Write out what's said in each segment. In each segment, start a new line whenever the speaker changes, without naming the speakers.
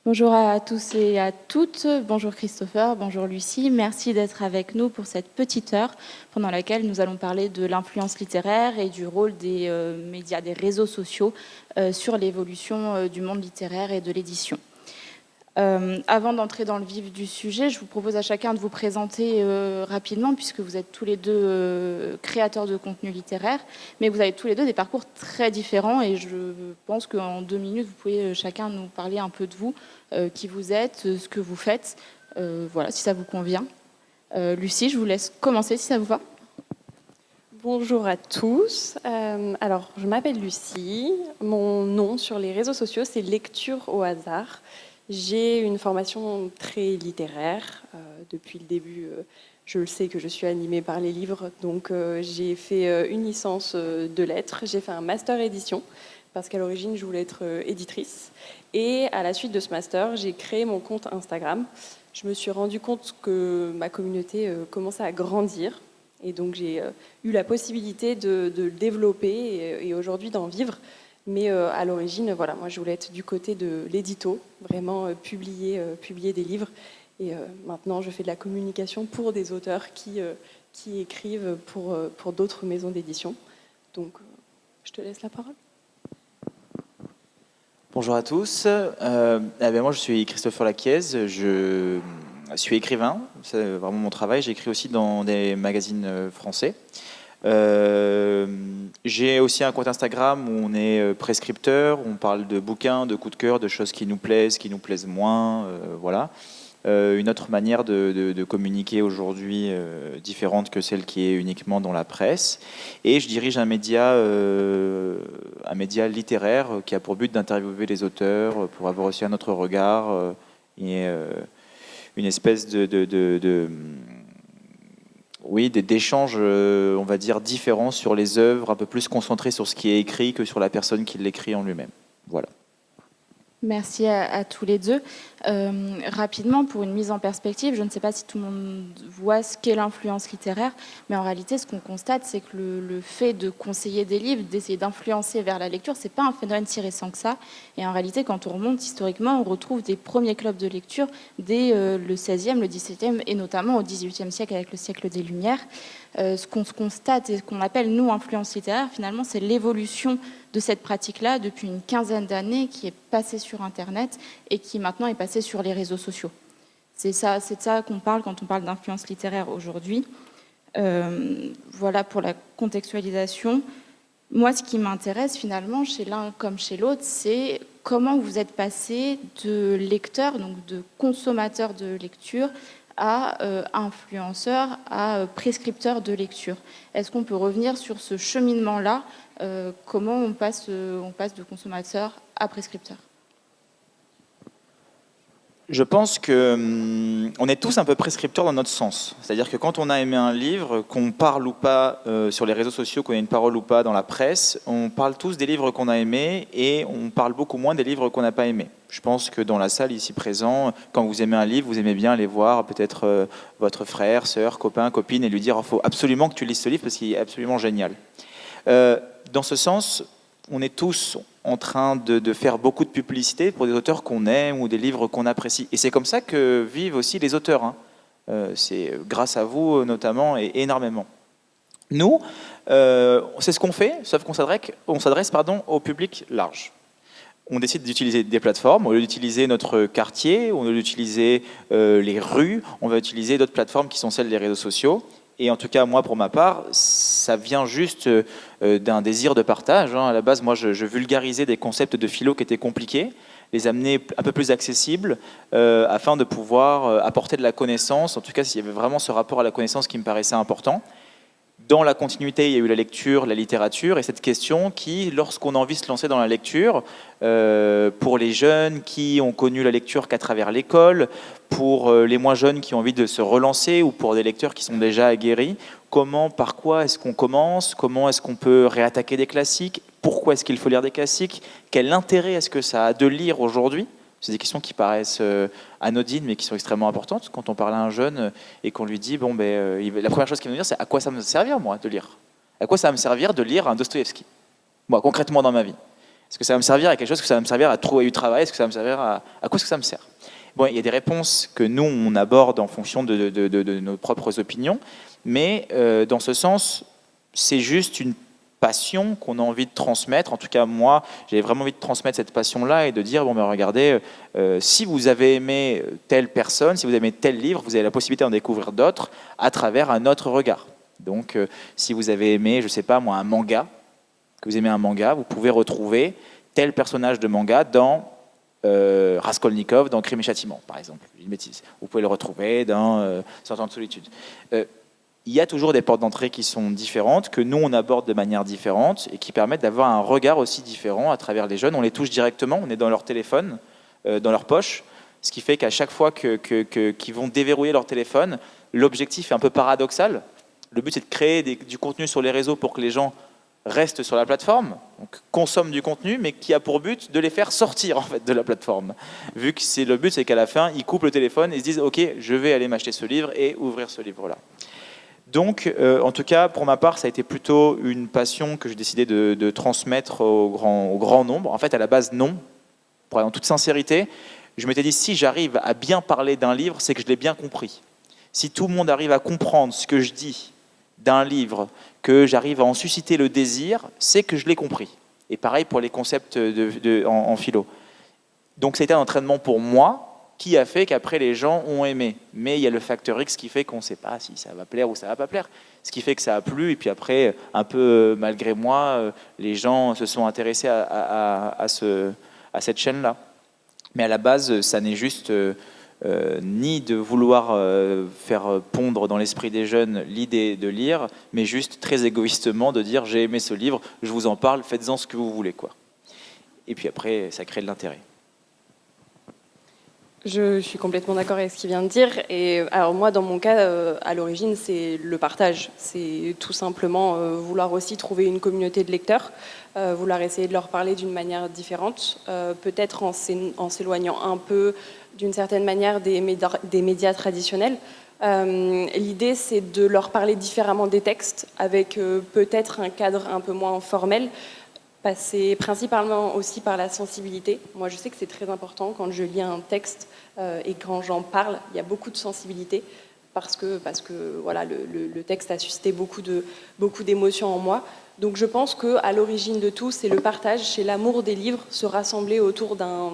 Bonjour à tous et à toutes, bonjour Christopher, bonjour Lucie, merci d'être avec nous pour cette petite heure pendant laquelle nous allons parler de l'influence littéraire et du rôle des médias, des réseaux sociaux sur l'évolution du monde littéraire et de l'édition. Avant d'entrer dans le vif du sujet, je vous propose à chacun de vous présenter rapidement, puisque vous êtes tous les deux créateurs de contenu littéraire, mais vous avez tous les deux des parcours très différents, et je pense qu'en 2 minutes, vous pouvez chacun nous parler un peu de vous, qui vous êtes, ce que vous faites, voilà, si ça vous convient. Lucie, je vous laisse commencer, si ça vous va.
Bonjour à tous. Alors, je m'appelle Lucie. Mon nom sur les réseaux sociaux, c'est Lecture au hasard. J'ai une formation très littéraire. Depuis le début, je le sais que je suis animée par les livres. Donc, j'ai fait une licence de lettres. J'ai fait un master édition, parce qu'à l'origine, je voulais être éditrice. Et à la suite de ce master, j'ai créé mon compte Instagram. Je me suis rendu compte que ma communauté commençait à grandir. Et donc, j'ai eu la possibilité de le développer et aujourd'hui d'en vivre. Mais à l'origine, voilà, moi, je voulais être du côté de l'édito, vraiment publier des livres. Et maintenant, je fais de la communication pour des auteurs qui écrivent pour d'autres maisons d'édition. Donc, je te laisse la parole.
Bonjour à tous. Moi, je suis Christopher Laquiez. Je suis écrivain. C'est vraiment mon travail. J'écris aussi dans des magazines français. J'ai aussi un compte Instagram où on est prescripteur. On parle de bouquins, de coups de cœur, de choses qui nous plaisent moins. Voilà. Une autre manière de communiquer aujourd'hui différente que celle qui est uniquement dans la presse. Et je dirige un média littéraire qui a pour but d'interviewer les auteurs pour avoir aussi un autre regard et une espèce d'échanges, on va dire, différents sur les œuvres, un peu plus concentrés sur ce qui est écrit que sur la personne qui l'écrit en lui-même. Voilà.
Merci à tous les deux. Rapidement, pour une mise en perspective, je ne sais pas si tout le monde voit ce qu'est l'influence littéraire, mais en réalité, ce qu'on constate, c'est que le fait de conseiller des livres, d'essayer d'influencer vers la lecture, c'est pas un phénomène si récent que ça. Et en réalité, quand on remonte historiquement, on retrouve des premiers clubs de lecture dès le XVIe, le XVIIe et notamment au XVIIIe siècle avec le siècle des Lumières. Ce qu'on constate et ce qu'on appelle, nous, influence littéraire, finalement, c'est l'évolution de cette pratique-là depuis une quinzaine d'années qui est passée sur Internet et qui maintenant est passée sur les réseaux sociaux. C'est de ça qu'on parle quand on parle d'influence littéraire aujourd'hui. Voilà pour la contextualisation. Moi, ce qui m'intéresse finalement, chez l'un comme chez l'autre, c'est comment vous êtes passé de lecteur, donc de consommateur de lecture, à influenceur, à prescripteur de lecture. Est-ce qu'on peut revenir sur ce cheminement-là, comment on passe de consommateur à prescripteur?
Je pense qu'on est tous un peu prescripteurs dans notre sens. C'est-à-dire que quand on a aimé un livre, qu'on parle ou pas sur les réseaux sociaux, qu'on ait une parole ou pas dans la presse, on parle tous des livres qu'on a aimés et on parle beaucoup moins des livres qu'on n'a pas aimés. Je pense que dans la salle ici présent, quand vous aimez un livre, vous aimez bien aller voir peut-être votre frère, sœur, copain, copine et lui dire il faut absolument que tu lises ce livre parce qu'il est absolument génial. Dans ce sens, on est tous en train de faire beaucoup de publicité pour des auteurs qu'on aime ou des livres qu'on apprécie. Et c'est comme ça que vivent aussi les auteurs. Hein. C'est grâce à vous notamment et énormément. Nous, c'est ce qu'on fait, sauf qu'on s'adresse au public large. On décide d'utiliser des plateformes, on va utiliser notre quartier, on va utiliser les rues, on va utiliser d'autres plateformes qui sont celles des réseaux sociaux. Et en tout cas, moi, pour ma part, ça vient juste d'un désir de partage. Hein. À la base, moi, je vulgarisais des concepts de philo qui étaient compliqués, les amener un peu plus accessibles, afin de pouvoir apporter de la connaissance. En tout cas, s'il y avait vraiment ce rapport à la connaissance qui me paraissait important. Dans la continuité, il y a eu la lecture, la littérature, et cette question qui, lorsqu'on a envie de se lancer dans la lecture, pour les jeunes qui ont connu la lecture qu'à travers l'école, pour les moins jeunes qui ont envie de se relancer, ou pour des lecteurs qui sont déjà aguerris, par quoi est-ce qu'on commence? Comment est-ce qu'on peut réattaquer des classiques? Pourquoi est-ce qu'il faut lire des classiques? Quel intérêt est-ce que ça a de lire aujourd'hui? C'est des questions qui paraissent anodines, mais qui sont extrêmement importantes. Quand on parle à un jeune et qu'on lui dit, la première chose qu'il va nous dire, c'est à quoi ça va me servir, moi, de lire? À quoi ça va me servir de lire un Dostoïevski? Moi, concrètement dans ma vie. Est-ce que ça va me servir à quelque chose? Est-ce que ça va me servir à trouver du travail? Est-ce que ça va me servir à quoi est-ce que ça me sert? Bon, il y a des réponses que nous, on aborde en fonction de nos propres opinions, mais dans ce sens, c'est juste une passion qu'on a envie de transmettre. En tout cas, moi, j'avais vraiment envie de transmettre cette passion-là et de dire, bon, ben regardez, si vous avez aimé telle personne, si vous avez aimé tel livre, vous avez la possibilité d'en découvrir d'autres à travers un autre regard. Donc, si vous avez aimé, je ne sais pas moi, un manga, que vous aimez un manga, vous pouvez retrouver tel personnage de manga dans Raskolnikov, dans Crime et Châtiment, par exemple. Une bêtise. Vous pouvez le retrouver dans 100 ans de solitude. Il y a toujours des portes d'entrée qui sont différentes, que nous, on aborde de manière différente et qui permettent d'avoir un regard aussi différent à travers les jeunes. On les touche directement, on est dans leur téléphone, dans leur poche, ce qui fait qu'à chaque fois qu'ils vont déverrouiller leur téléphone, l'objectif est un peu paradoxal. Le but, c'est de créer du contenu sur les réseaux pour que les gens restent sur la plateforme, donc consomment du contenu, mais qui a pour but de les faire sortir en fait, de la plateforme. Vu que le but, c'est qu'à la fin, ils coupent le téléphone et se disent « Ok, je vais aller m'acheter ce livre et ouvrir ce livre-là ». Donc, en tout cas, pour ma part, ça a été plutôt une passion que j'ai décidé de transmettre au grand nombre. En fait, à la base, non. Pour aller en toute sincérité, je m'étais dit, si j'arrive à bien parler d'un livre, c'est que je l'ai bien compris. Si tout le monde arrive à comprendre ce que je dis d'un livre, que j'arrive à en susciter le désir, c'est que je l'ai compris. Et pareil pour les concepts en philo. Donc, c'était un entraînement pour moi, qui a fait qu'après les gens ont aimé. Mais il y a le facteur X qui fait qu'on ne sait pas si ça va plaire ou ça ne va pas plaire. Ce qui fait que ça a plu, et puis après, un peu malgré moi, les gens se sont intéressés à cette chaîne-là. Mais à la base, ça n'est juste ni de vouloir faire pondre dans l'esprit des jeunes l'idée de lire, mais juste très égoïstement de dire « j'ai aimé ce livre, je vous en parle, faites-en ce que vous voulez ». Et puis après, ça crée de l'intérêt.
Je suis complètement d'accord avec ce qu'il vient de dire. Et alors moi, dans mon cas, à l'origine, c'est le partage. C'est tout simplement vouloir aussi trouver une communauté de lecteurs, vouloir essayer de leur parler d'une manière différente, peut-être en s'éloignant un peu, d'une certaine manière, des médias traditionnels. L'idée, c'est de leur parler différemment des textes, avec peut-être un cadre un peu moins formel, passer principalement aussi par la sensibilité. Moi, je sais que c'est très important quand je lis un texte et quand j'en parle, il y a beaucoup de sensibilité parce que voilà, le texte a suscité beaucoup d'émotions en moi. Donc je pense qu'à l'origine de tout, c'est le partage, c'est l'amour des livres, se rassembler autour d'un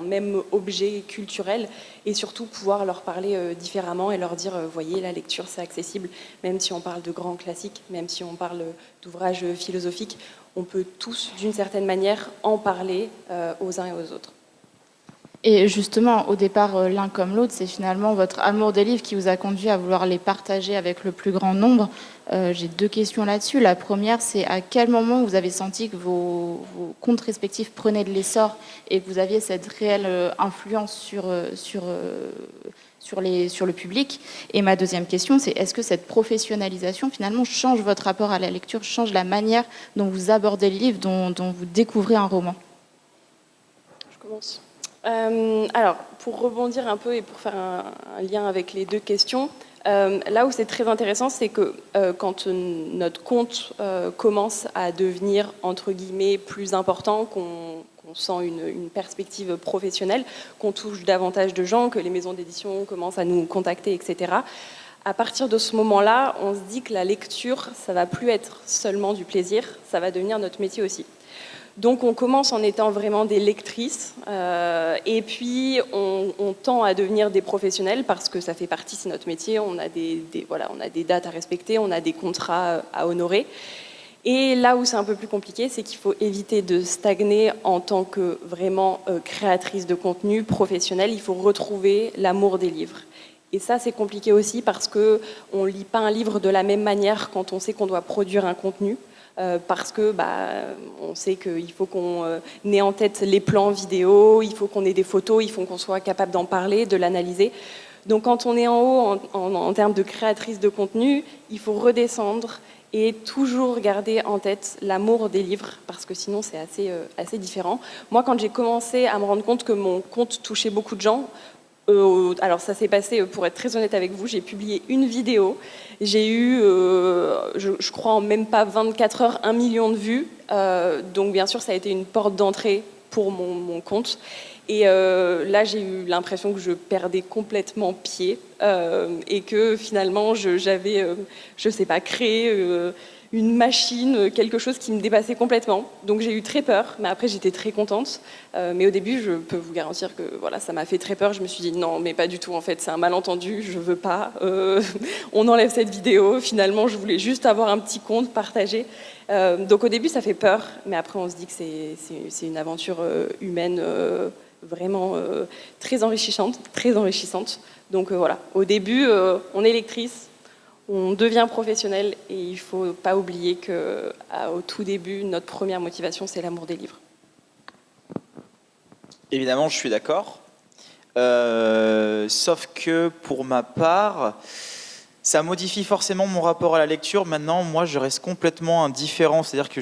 même objet culturel et surtout pouvoir leur parler différemment et leur dire, voyez, la lecture c'est accessible, même si on parle de grands classiques, même si on parle d'ouvrages philosophiques, on peut tous, d'une certaine manière, en parler aux uns et aux autres.
Et justement, au départ, l'un comme l'autre, c'est finalement votre amour des livres qui vous a conduit à vouloir les partager avec le plus grand nombre. J'ai 2 questions là-dessus. La première, c'est à quel moment vous avez senti que vos comptes respectifs prenaient de l'essor et que vous aviez cette réelle influence sur le public. Et ma deuxième question, c'est est-ce que cette professionnalisation, finalement, change votre rapport à la lecture, change la manière dont vous abordez le livre, dont vous découvrez un roman?
Je commence. Alors, pour rebondir un peu et pour faire un lien avec les 2 questions, là où c'est très intéressant, c'est que quand notre compte commence à devenir, entre guillemets, plus important, qu'on sent une perspective professionnelle, qu'on touche davantage de gens, que les maisons d'édition commencent à nous contacter, etc., à partir de ce moment-là, on se dit que la lecture, ça ne va plus être seulement du plaisir, ça va devenir notre métier aussi. Donc on commence en étant vraiment des lectrices et puis on tend à devenir des professionnels parce que ça fait partie, c'est notre métier, on a on a des dates à respecter, on a des contrats à honorer. Et là où c'est un peu plus compliqué, c'est qu'il faut éviter de stagner en tant que vraiment créatrice de contenu professionnelle, il faut retrouver l'amour des livres. Et ça, c'est compliqué aussi parce qu'on ne lit pas un livre de la même manière quand on sait qu'on doit produire un contenu. Parce que on sait qu'il faut qu'on ait en tête les plans vidéo, il faut qu'on ait des photos, il faut qu'on soit capable d'en parler, de l'analyser. Donc quand on est en haut en termes de créatrice de contenu, il faut redescendre et toujours garder en tête l'amour des livres, parce que sinon c'est assez différent. Moi, quand j'ai commencé à me rendre compte que mon compte touchait beaucoup de gens, alors ça s'est passé, pour être très honnête avec vous, j'ai publié une vidéo, j'ai eu, je crois en même pas 24 heures, 1 million de vues, Donc bien sûr, ça a été une porte d'entrée pour mon compte. Et là, j'ai eu l'impression que je perdais complètement pied et que finalement, j'avais, je sais pas, créé une machine, quelque chose qui me dépassait complètement. Donc j'ai eu très peur, mais après j'étais très contente. Mais au début, je peux vous garantir que voilà, ça m'a fait très peur. Je me suis dit non, mais pas du tout en fait, c'est un malentendu, je veux pas. On enlève cette vidéo. Finalement, je voulais juste avoir un petit compte partagé. Donc au début, ça fait peur, mais après on se dit que c'est une aventure humaine vraiment très enrichissante, très enrichissante. Donc voilà, au début, on est lectrice. On devient professionnel et il ne faut pas oublier qu'au tout début, notre première motivation, c'est l'amour des livres.
Évidemment, je suis d'accord. Sauf que pour ma part, ça modifie forcément mon rapport à la lecture. Maintenant, moi, je reste complètement indifférent. C'est-à-dire que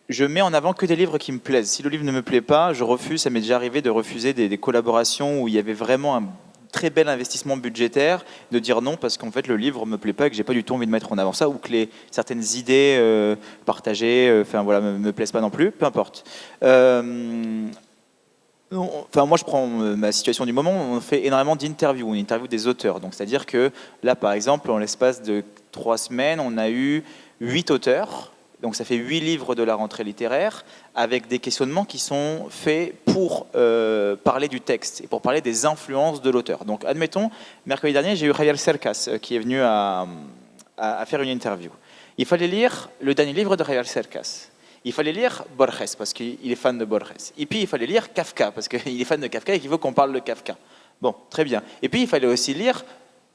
je mets en avant que des livres qui me plaisent. Si le livre ne me plaît pas, je refuse. Ça m'est déjà arrivé de refuser des collaborations où il y avait vraiment un très bel investissement budgétaire, de dire non parce qu'en fait le livre me plaît pas et que j'ai pas du tout envie de mettre en avant ça, ou que certaines idées partagées enfin voilà, me plaisent pas non plus, peu importe. Enfin, moi, je prends ma situation du moment. On fait énormément d'interviews, une interview des auteurs. Donc, c'est-à-dire que là, par exemple, en l'espace de 3 semaines, on a eu 8 auteurs. Donc, ça fait 8 livres de la rentrée littéraire avec des questionnements qui sont faits pour parler du texte et pour parler des influences de l'auteur. Donc, admettons, mercredi dernier, j'ai eu Javier Cercas qui est venu à faire une interview. Il fallait lire le dernier livre de Javier Cercas. Il fallait lire Borges, parce qu'il est fan de Borges. Et puis, il fallait lire Kafka, parce qu'il est fan de Kafka et qu'il veut qu'on parle de Kafka. Bon, très bien. Et puis, il fallait aussi lire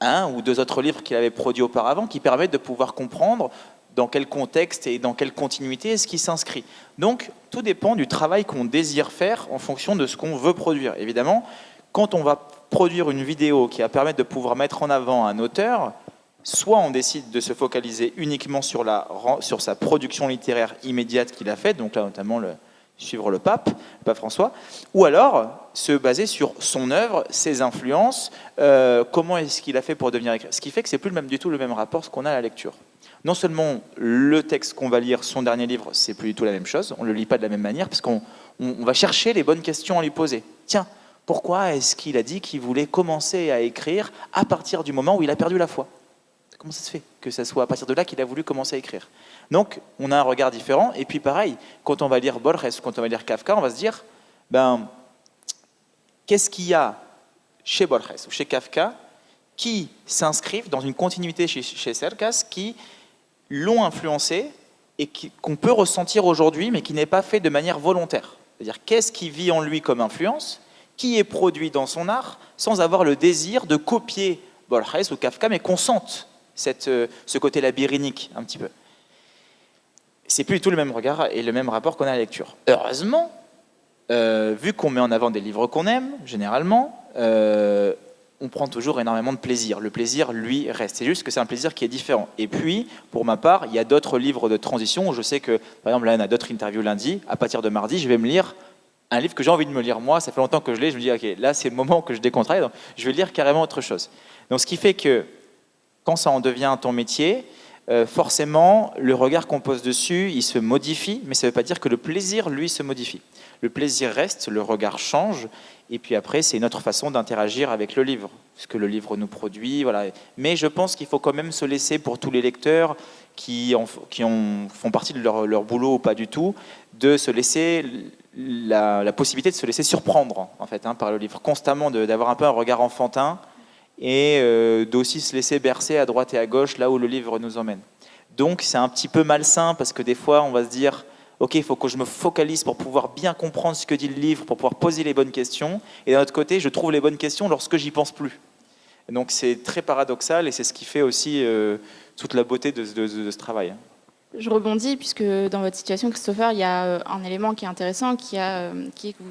1 ou 2 autres livres qu'il avait produits auparavant qui permettent de pouvoir comprendre dans quel contexte et dans quelle continuité est-ce qu'il s'inscrit. Donc, tout dépend du travail qu'on désire faire en fonction de ce qu'on veut produire. Évidemment, quand on va produire une vidéo qui va permettre de pouvoir mettre en avant un auteur, soit on décide de se focaliser uniquement sur sa production littéraire immédiate qu'il a faite, donc là notamment suivre le pape François, ou alors se baser sur son œuvre, ses influences, comment est-ce qu'il a fait pour devenir écrivain. Ce qui fait que c'est plus du tout le même rapport qu'on a à la lecture. Non seulement le texte qu'on va lire, son dernier livre, c'est plus du tout la même chose, on ne le lit pas de la même manière, parce qu'on va chercher les bonnes questions à lui poser. Tiens, pourquoi est-ce qu'il a dit qu'il voulait commencer à écrire à partir du moment où il a perdu la foi ? Comment ça se fait que ça soit à partir de là qu'il a voulu commencer à écrire? Donc, on a un regard différent. Et puis, pareil, quand on va lire Borges, quand on va lire Kafka, on va se dire, qu'est-ce qu'il y a chez Borges ou chez Kafka qui s'inscrivent dans une continuité chez Cercas, qui l'ont influencé et qu'on peut ressentir aujourd'hui, mais qui n'est pas fait de manière volontaire. C'est-à-dire, qu'est-ce qui vit en lui comme influence, qui est produit dans son art, sans avoir le désir de copier Borges ou Kafka, mais qu'on sente ce côté labyrinthique un petit peu. C'est plus du tout le même regard et le même rapport qu'on a à la lecture. Heureusement, vu qu'on met en avant des livres qu'on aime, généralement, on prend toujours énormément de plaisir. Le plaisir, lui, reste. C'est juste que c'est un plaisir qui est différent. Et puis, pour ma part, il y a d'autres livres de transition où je sais que, par exemple, là, on a d'autres interviews lundi. À partir de mardi, je vais me lire un livre que j'ai envie de me lire moi. Ça fait longtemps que je l'ai. Je me dis, OK, là, c'est le moment que je décontraille. Donc, je vais lire carrément autre chose. Donc, ce qui fait que quand ça en devient ton métier, forcément, le regard qu'on pose dessus, il se modifie, mais ça ne veut pas dire que le plaisir, lui, se modifie. Le plaisir reste, le regard change, et puis après, c'est une autre façon d'interagir avec le livre, ce que le livre nous produit. Voilà. Mais je pense qu'il faut quand même se laisser, pour tous les lecteurs qui font partie de leur boulot ou pas du tout, de se laisser la possibilité de se laisser surprendre en fait, par le livre, constamment d'avoir un peu un regard enfantin, et d'aussi se laisser bercer à droite et à gauche là où le livre nous emmène. Donc c'est un petit peu malsain parce que des fois on va se dire ok, il faut que je me focalise pour pouvoir bien comprendre ce que dit le livre, pour pouvoir poser les bonnes questions, et d'un autre côté je trouve les bonnes questions lorsque j'y pense plus. Donc c'est très paradoxal et c'est ce qui fait aussi toute la beauté de ce travail.
Je rebondis puisque dans votre situation, Christopher, il y a un élément qui est intéressant, qui est que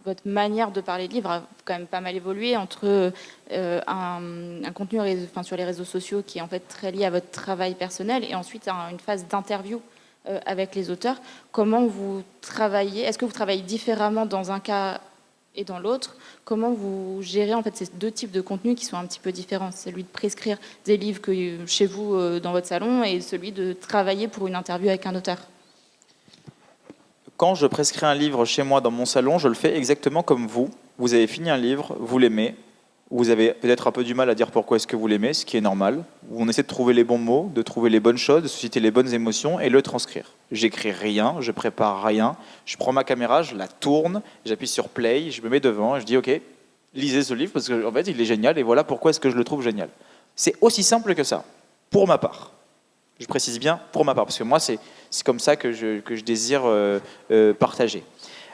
votre manière de parler de livre a quand même pas mal évolué entre un contenu sur les réseaux sociaux qui est en fait très lié à votre travail personnel et ensuite une phase d'interview avec les auteurs. Comment vous travaillez? Est-ce que vous travaillez différemment dans un cas Et dans l'autre, comment vous gérez en fait ces deux types de contenus qui sont un petit peu différents? Celui de prescrire des livres que, chez vous, dans votre salon, et celui de travailler pour une interview avec un auteur.
Quand je prescris un livre chez moi dans mon salon, je le fais exactement comme vous. Vous avez fini un livre, vous l'aimez, vous avez peut-être un peu du mal à dire pourquoi est-ce que vous l'aimez, ce qui est normal. On essaie de trouver les bons mots, de trouver les bonnes choses, de susciter les bonnes émotions et le transcrire. J'écris rien, je prépare rien, je prends ma caméra, je la tourne, j'appuie sur play, je me mets devant et je dis ok, lisez ce livre parce qu'en fait il est génial et voilà pourquoi est-ce que je le trouve génial. C'est aussi simple que ça, pour ma part. Je précise bien pour ma part, parce que moi, c'est comme ça que je désire partager.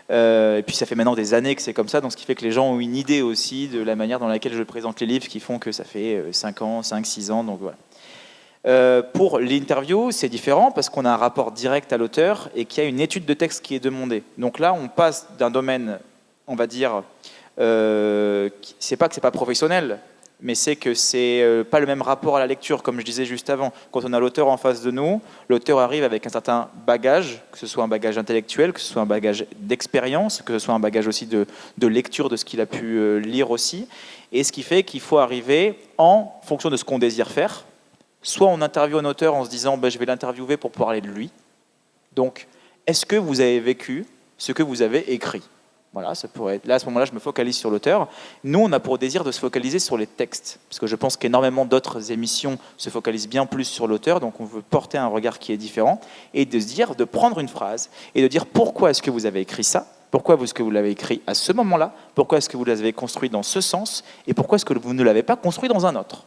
Et puis, ça fait maintenant des années que c'est comme ça, donc ce qui fait que les gens ont une idée aussi de la manière dans laquelle je présente les livres, qui font que ça fait 5 ans, 5, 6 ans, donc voilà. Pour l'interview, c'est différent, parce qu'on a un rapport direct à l'auteur et qu'il y a une étude de texte qui est demandée. Donc là, on passe d'un domaine, on va dire, c'est pas que c'est pas professionnel, mais c'est que c'est pas le même rapport à la lecture, comme je disais juste avant. Quand on a l'auteur en face de nous, l'auteur arrive avec un certain bagage, que ce soit un bagage intellectuel, que ce soit un bagage d'expérience, que ce soit un bagage aussi de lecture de ce qu'il a pu lire aussi, et ce qui fait qu'il faut arriver en fonction de ce qu'on désire faire. Soit on interviewe un auteur en se disant je vais l'interviewer pour parler de lui. Donc, est-ce que vous avez vécu ce que vous avez écrit ? Voilà, ça pourrait être... Là, à ce moment-là, je me focalise sur l'auteur. Nous, on a pour désir de se focaliser sur les textes, parce que je pense qu'énormément d'autres émissions se focalisent bien plus sur l'auteur, donc on veut porter un regard qui est différent, et de se dire, de prendre une phrase, et de dire pourquoi est-ce que vous avez écrit ça, pourquoi est-ce que vous l'avez écrit à ce moment-là, pourquoi est-ce que vous l'avez construit dans ce sens, et pourquoi est-ce que vous ne l'avez pas construit dans un autre.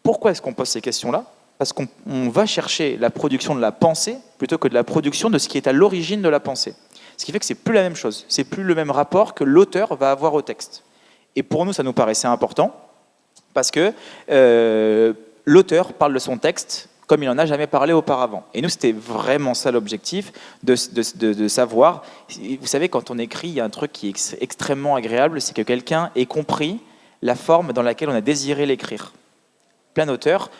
Pourquoi est-ce qu'on pose ces questions-là ? Parce qu'on va chercher la production de la pensée, plutôt que de la production de ce qui est à l'origine de la pensée. Ce qui fait que c'est plus la même chose, c'est plus le même rapport que l'auteur va avoir au texte. Et pour nous, ça nous paraissait important, parce que l'auteur parle de son texte comme il n'en a jamais parlé auparavant. Et nous, c'était vraiment ça l'objectif, de savoir... Vous savez, quand on écrit, il y a un truc qui est extrêmement agréable, c'est que quelqu'un ait compris la forme dans laquelle on a désiré l'écrire. Plein d'auteurs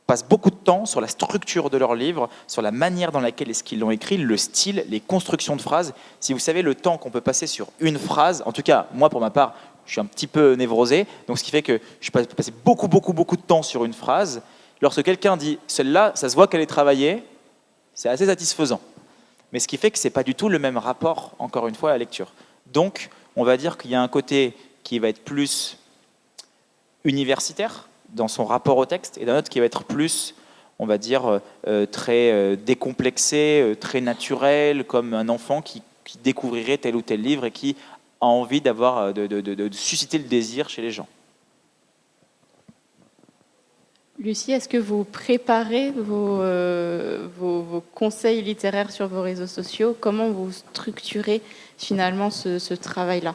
passent beaucoup de temps sur la structure de leur livre, sur la manière dans laquelle est-ce qu'ils l'ont écrit, le style, les constructions de phrases. Si vous savez le temps qu'on peut passer sur une phrase, en tout cas, moi pour ma part, je suis un petit peu névrosé, donc ce qui fait que je peux passer beaucoup de temps sur une phrase. Lorsque quelqu'un dit « celle-là, ça se voit qu'elle est travaillée », c'est assez satisfaisant. Mais ce qui fait que ce n'est pas du tout le même rapport, encore une fois, à la lecture. Donc, on va dire qu'il y a un côté qui va être plus universitaire, dans son rapport au texte, et d'un autre qui va être plus, on va dire, très décomplexé, très naturel, comme un enfant qui découvrirait tel ou tel livre et qui a envie d'avoir, de susciter le désir chez les gens.
Lucie, est-ce que vous préparez vos conseils littéraires sur vos réseaux sociaux? Comment vous structurez finalement ce travail-là?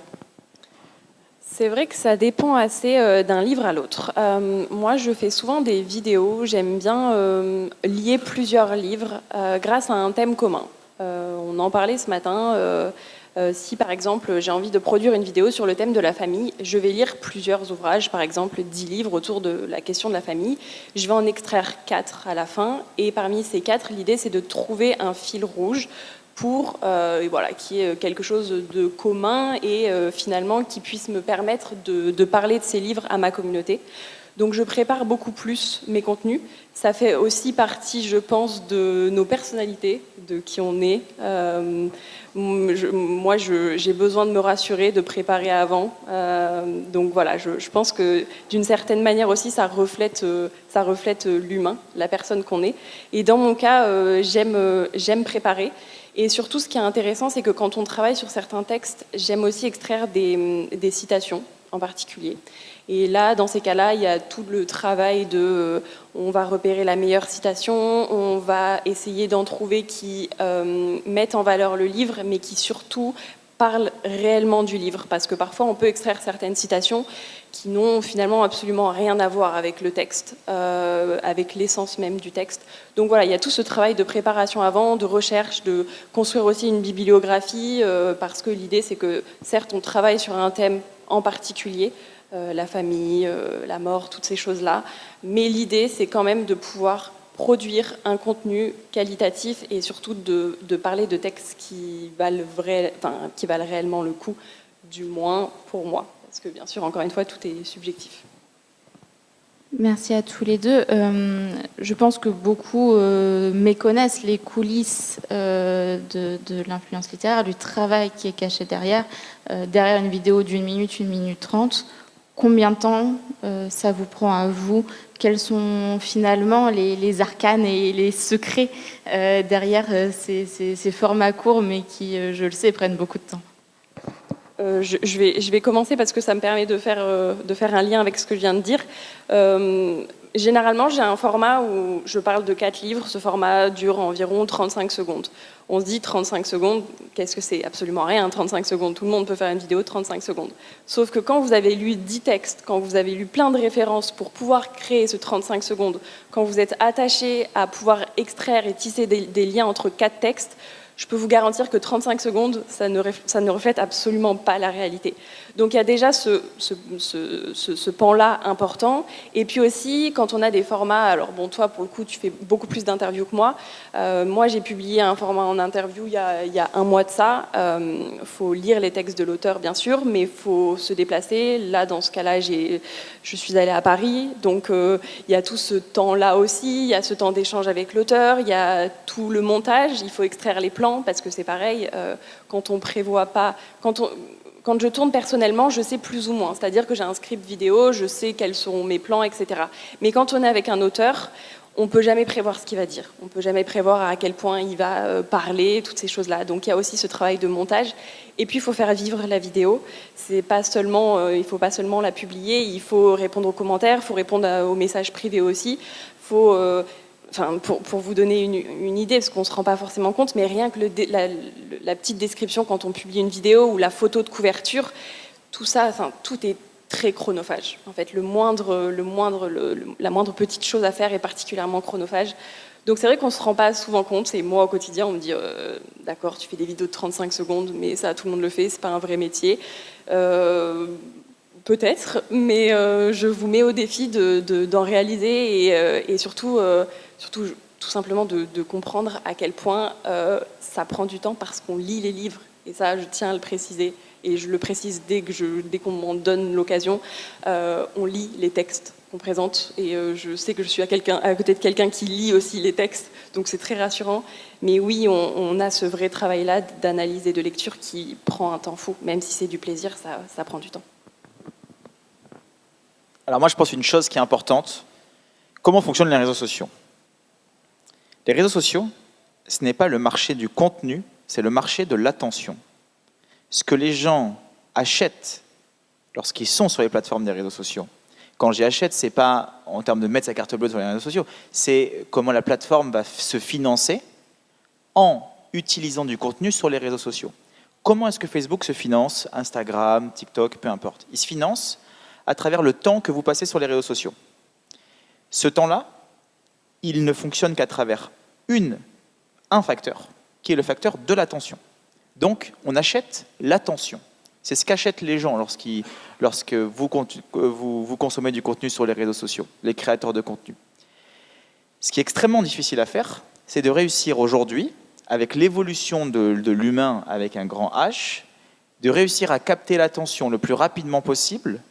C'est vrai que ça dépend assez d'un livre à l'autre. Moi, je fais souvent des vidéos. J'aime bien lier plusieurs livres grâce à un thème commun. On en parlait ce matin. Si, par exemple, j'ai envie de produire une vidéo sur le thème de la famille, je vais lire plusieurs ouvrages, par exemple 10 livres autour de la question de la famille. Je vais en extraire 4 à la fin. Et parmi ces 4, l'idée, c'est de trouver un fil rouge pour qui est quelque chose de commun et finalement qui puisse me permettre de parler de ces livres à ma communauté. Donc je prépare beaucoup plus mes contenus. Ça fait aussi partie, je pense, de nos personnalités, de qui on est. Moi, j'ai besoin de me rassurer, de préparer avant. Donc voilà, je pense que d'une certaine manière aussi, ça reflète l'humain, la personne qu'on est. Et dans mon cas, j'aime préparer. Et surtout, ce qui est intéressant, c'est que quand on travaille sur certains textes, j'aime aussi extraire des citations en particulier. Et là, dans ces cas-là, il y a tout le travail on va repérer la meilleure citation, on va essayer d'en trouver qui mettent en valeur le livre, mais qui surtout parlent réellement du livre. Parce que parfois, on peut extraire certaines citations qui n'ont finalement absolument rien à voir avec le texte, avec l'essence même du texte. Donc voilà, il y a tout ce travail de préparation avant, de recherche, de construire aussi une bibliographie, parce que l'idée, c'est que certes, on travaille sur un thème en particulier, la famille, la mort, toutes ces choses-là. Mais l'idée, c'est quand même de pouvoir produire un contenu qualitatif et surtout de parler de textes qui valent réellement le coup du moins pour moi. Parce que bien sûr, encore une fois, tout est subjectif.
Merci à tous les deux. Je pense que beaucoup méconnaissent les coulisses de l'influence littéraire, du travail qui est caché derrière. Derrière une vidéo d'1 minute, 1 minute 30, combien de temps ça vous prend à vous? Quels sont finalement les arcanes et les secrets derrière ces formats courts, mais qui, je le sais, prennent beaucoup de temps?
Je vais commencer parce que ça me permet de faire un lien avec ce que je viens de dire. Généralement, j'ai un format où je parle de 4 livres. Ce format dure environ 35 secondes. On se dit 35 secondes, qu'est-ce que c'est? Absolument rien, 35 secondes. Tout le monde peut faire une vidéo de 35 secondes. Sauf que quand vous avez lu 10 textes, quand vous avez lu plein de références pour pouvoir créer ce 35 secondes, quand vous êtes attaché à pouvoir extraire et tisser des liens entre 4 textes, je peux vous garantir que 35 secondes, ça ne reflète absolument pas la réalité. Donc il y a déjà ce pan-là important. Et puis aussi, quand on a des formats, alors bon, toi pour le coup, tu fais beaucoup plus d'interviews que moi. Moi, j'ai publié un format en interview il y a un mois de ça. Faut lire les textes de l'auteur, bien sûr, mais il faut se déplacer. Là, dans ce cas-là, je suis allée à Paris. Donc il y a tout ce temps-là aussi. Il y a ce temps d'échange avec l'auteur. Il y a tout le montage. Il faut extraire les plans parce que c'est pareil. Quand on prévoit pas... Quand je tourne personnellement, je sais plus ou moins. C'est-à-dire que j'ai un script vidéo, je sais quels seront mes plans, etc. Mais quand on est avec un auteur, on ne peut jamais prévoir ce qu'il va dire. On ne peut jamais prévoir à quel point il va parler, toutes ces choses-là. Donc il y a aussi ce travail de montage. Et puis il faut faire vivre la vidéo. Il ne faut pas seulement la publier, il faut répondre aux commentaires, il faut répondre aux messages privés aussi. Pour vous donner une idée, parce qu'on ne se rend pas forcément compte, mais rien que la petite description quand on publie une vidéo ou la photo de couverture, tout ça, tout est très chronophage. En fait, la moindre petite chose à faire est particulièrement chronophage. Donc c'est vrai qu'on ne se rend pas souvent compte, et moi au quotidien on me dit d'accord, tu fais des vidéos de 35 secondes, mais ça tout le monde le fait, c'est pas un vrai métier. Peut-être, mais je vous mets au défi d'en réaliser et surtout tout simplement de comprendre à quel point ça prend du temps parce qu'on lit les livres. Et ça, je tiens à le préciser, et je le précise dès qu'on m'en donne l'occasion. On lit les textes qu'on présente, et je sais que je suis à côté de quelqu'un qui lit aussi les textes, donc c'est très rassurant. Mais oui, on a ce vrai travail-là d'analyse et de lecture qui prend un temps fou. Même si c'est du plaisir, ça prend du temps.
Alors moi, je pense une chose qui est importante. Comment fonctionnent les réseaux sociaux? Les réseaux sociaux, ce n'est pas le marché du contenu, c'est le marché de l'attention. Ce que les gens achètent lorsqu'ils sont sur les plateformes des réseaux sociaux. Quand j'y achète, ce n'est pas en termes de mettre sa carte bleue sur les réseaux sociaux, c'est comment la plateforme va se financer en utilisant du contenu sur les réseaux sociaux. Comment est-ce que Facebook se finance? Instagram, TikTok, peu importe. Il se finance à travers le temps que vous passez sur les réseaux sociaux. Ce temps-là, il ne fonctionne qu'à travers un facteur, qui est le facteur de l'attention. Donc, on achète l'attention. C'est ce qu'achètent les gens lorsque vous consommez du contenu sur les réseaux sociaux, les créateurs de contenu. Ce qui est extrêmement difficile à faire, c'est de réussir aujourd'hui, avec l'évolution de l'humain avec un grand H, de réussir à capter l'attention le plus rapidement possible,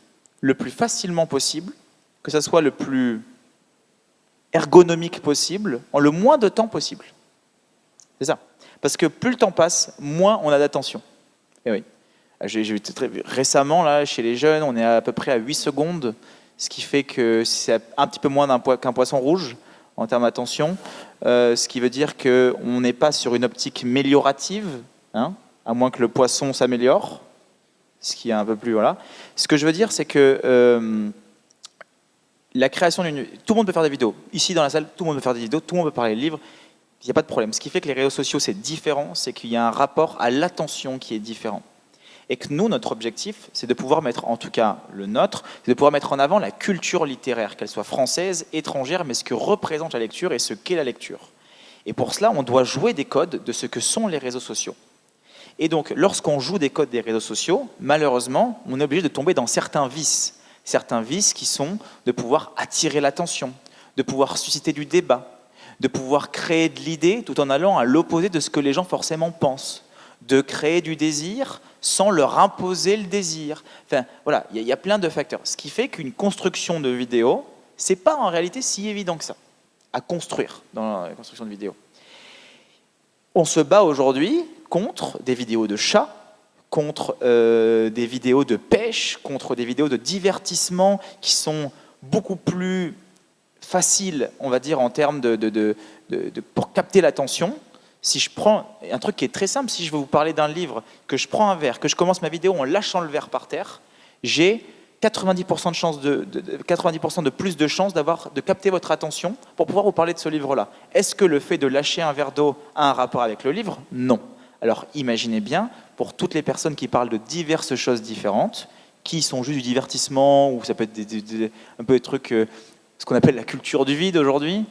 le plus facilement possible, que ça soit le plus ergonomique possible, en le moins de temps possible. C'est ça. Parce que plus le temps passe, moins on a d'attention. Et oui. J'ai vu récemment, là, chez les jeunes, on est à peu près à 8 secondes, ce qui fait que c'est un petit peu moins qu'un poisson rouge en termes d'attention, ce qui veut dire qu'on n'est pas sur une optique méliorative, hein, à moins que le poisson s'améliore, ce qui est un peu plus... Voilà. Ce que je veux dire, c'est que la création d'une... Tout le monde peut faire des vidéos. Ici, dans la salle, tout le monde peut faire des vidéos, tout le monde peut parler de livres. Il n'y a pas de problème. Ce qui fait que les réseaux sociaux, c'est différent, c'est qu'il y a un rapport à l'attention qui est différent. Et que nous, notre objectif, c'est de pouvoir mettre, en tout cas le nôtre, c'est de pouvoir mettre en avant la culture littéraire, qu'elle soit française, étrangère, mais ce que représente la lecture et ce qu'est la lecture. Et pour cela, on doit jouer des codes de ce que sont les réseaux sociaux. Et donc, lorsqu'on joue des codes des réseaux sociaux, malheureusement, on est obligé de tomber dans certains vices. Certains vices qui sont de pouvoir attirer l'attention, de pouvoir susciter du débat, de pouvoir créer de l'idée tout en allant à l'opposé de ce que les gens forcément pensent. de créer du désir sans leur imposer le désir. Enfin, voilà, il y a plein de facteurs. Ce qui fait qu'une construction de vidéo, c'est pas en réalité si évident que ça à construire dans la construction de vidéos. On se bat aujourd'hui contre des vidéos de chats, contre des vidéos de pêche, contre des vidéos de divertissement qui sont beaucoup plus faciles, on va dire, en termes pour capter l'attention. Si je prends un truc qui est très simple, si je veux vous parler d'un livre, que je prends un verre, que je commence ma vidéo en lâchant le verre par terre, j'ai 90% de chance 90% de plus de chances de capter votre attention pour pouvoir vous parler de ce livre-là. Est-ce que le fait de lâcher un verre d'eau a un rapport avec le livre? Non. Alors imaginez bien, pour toutes les personnes qui parlent de diverses choses différentes, qui sont juste du divertissement, ou ça peut être un peu des trucs, ce qu'on appelle la culture du vide aujourd'hui,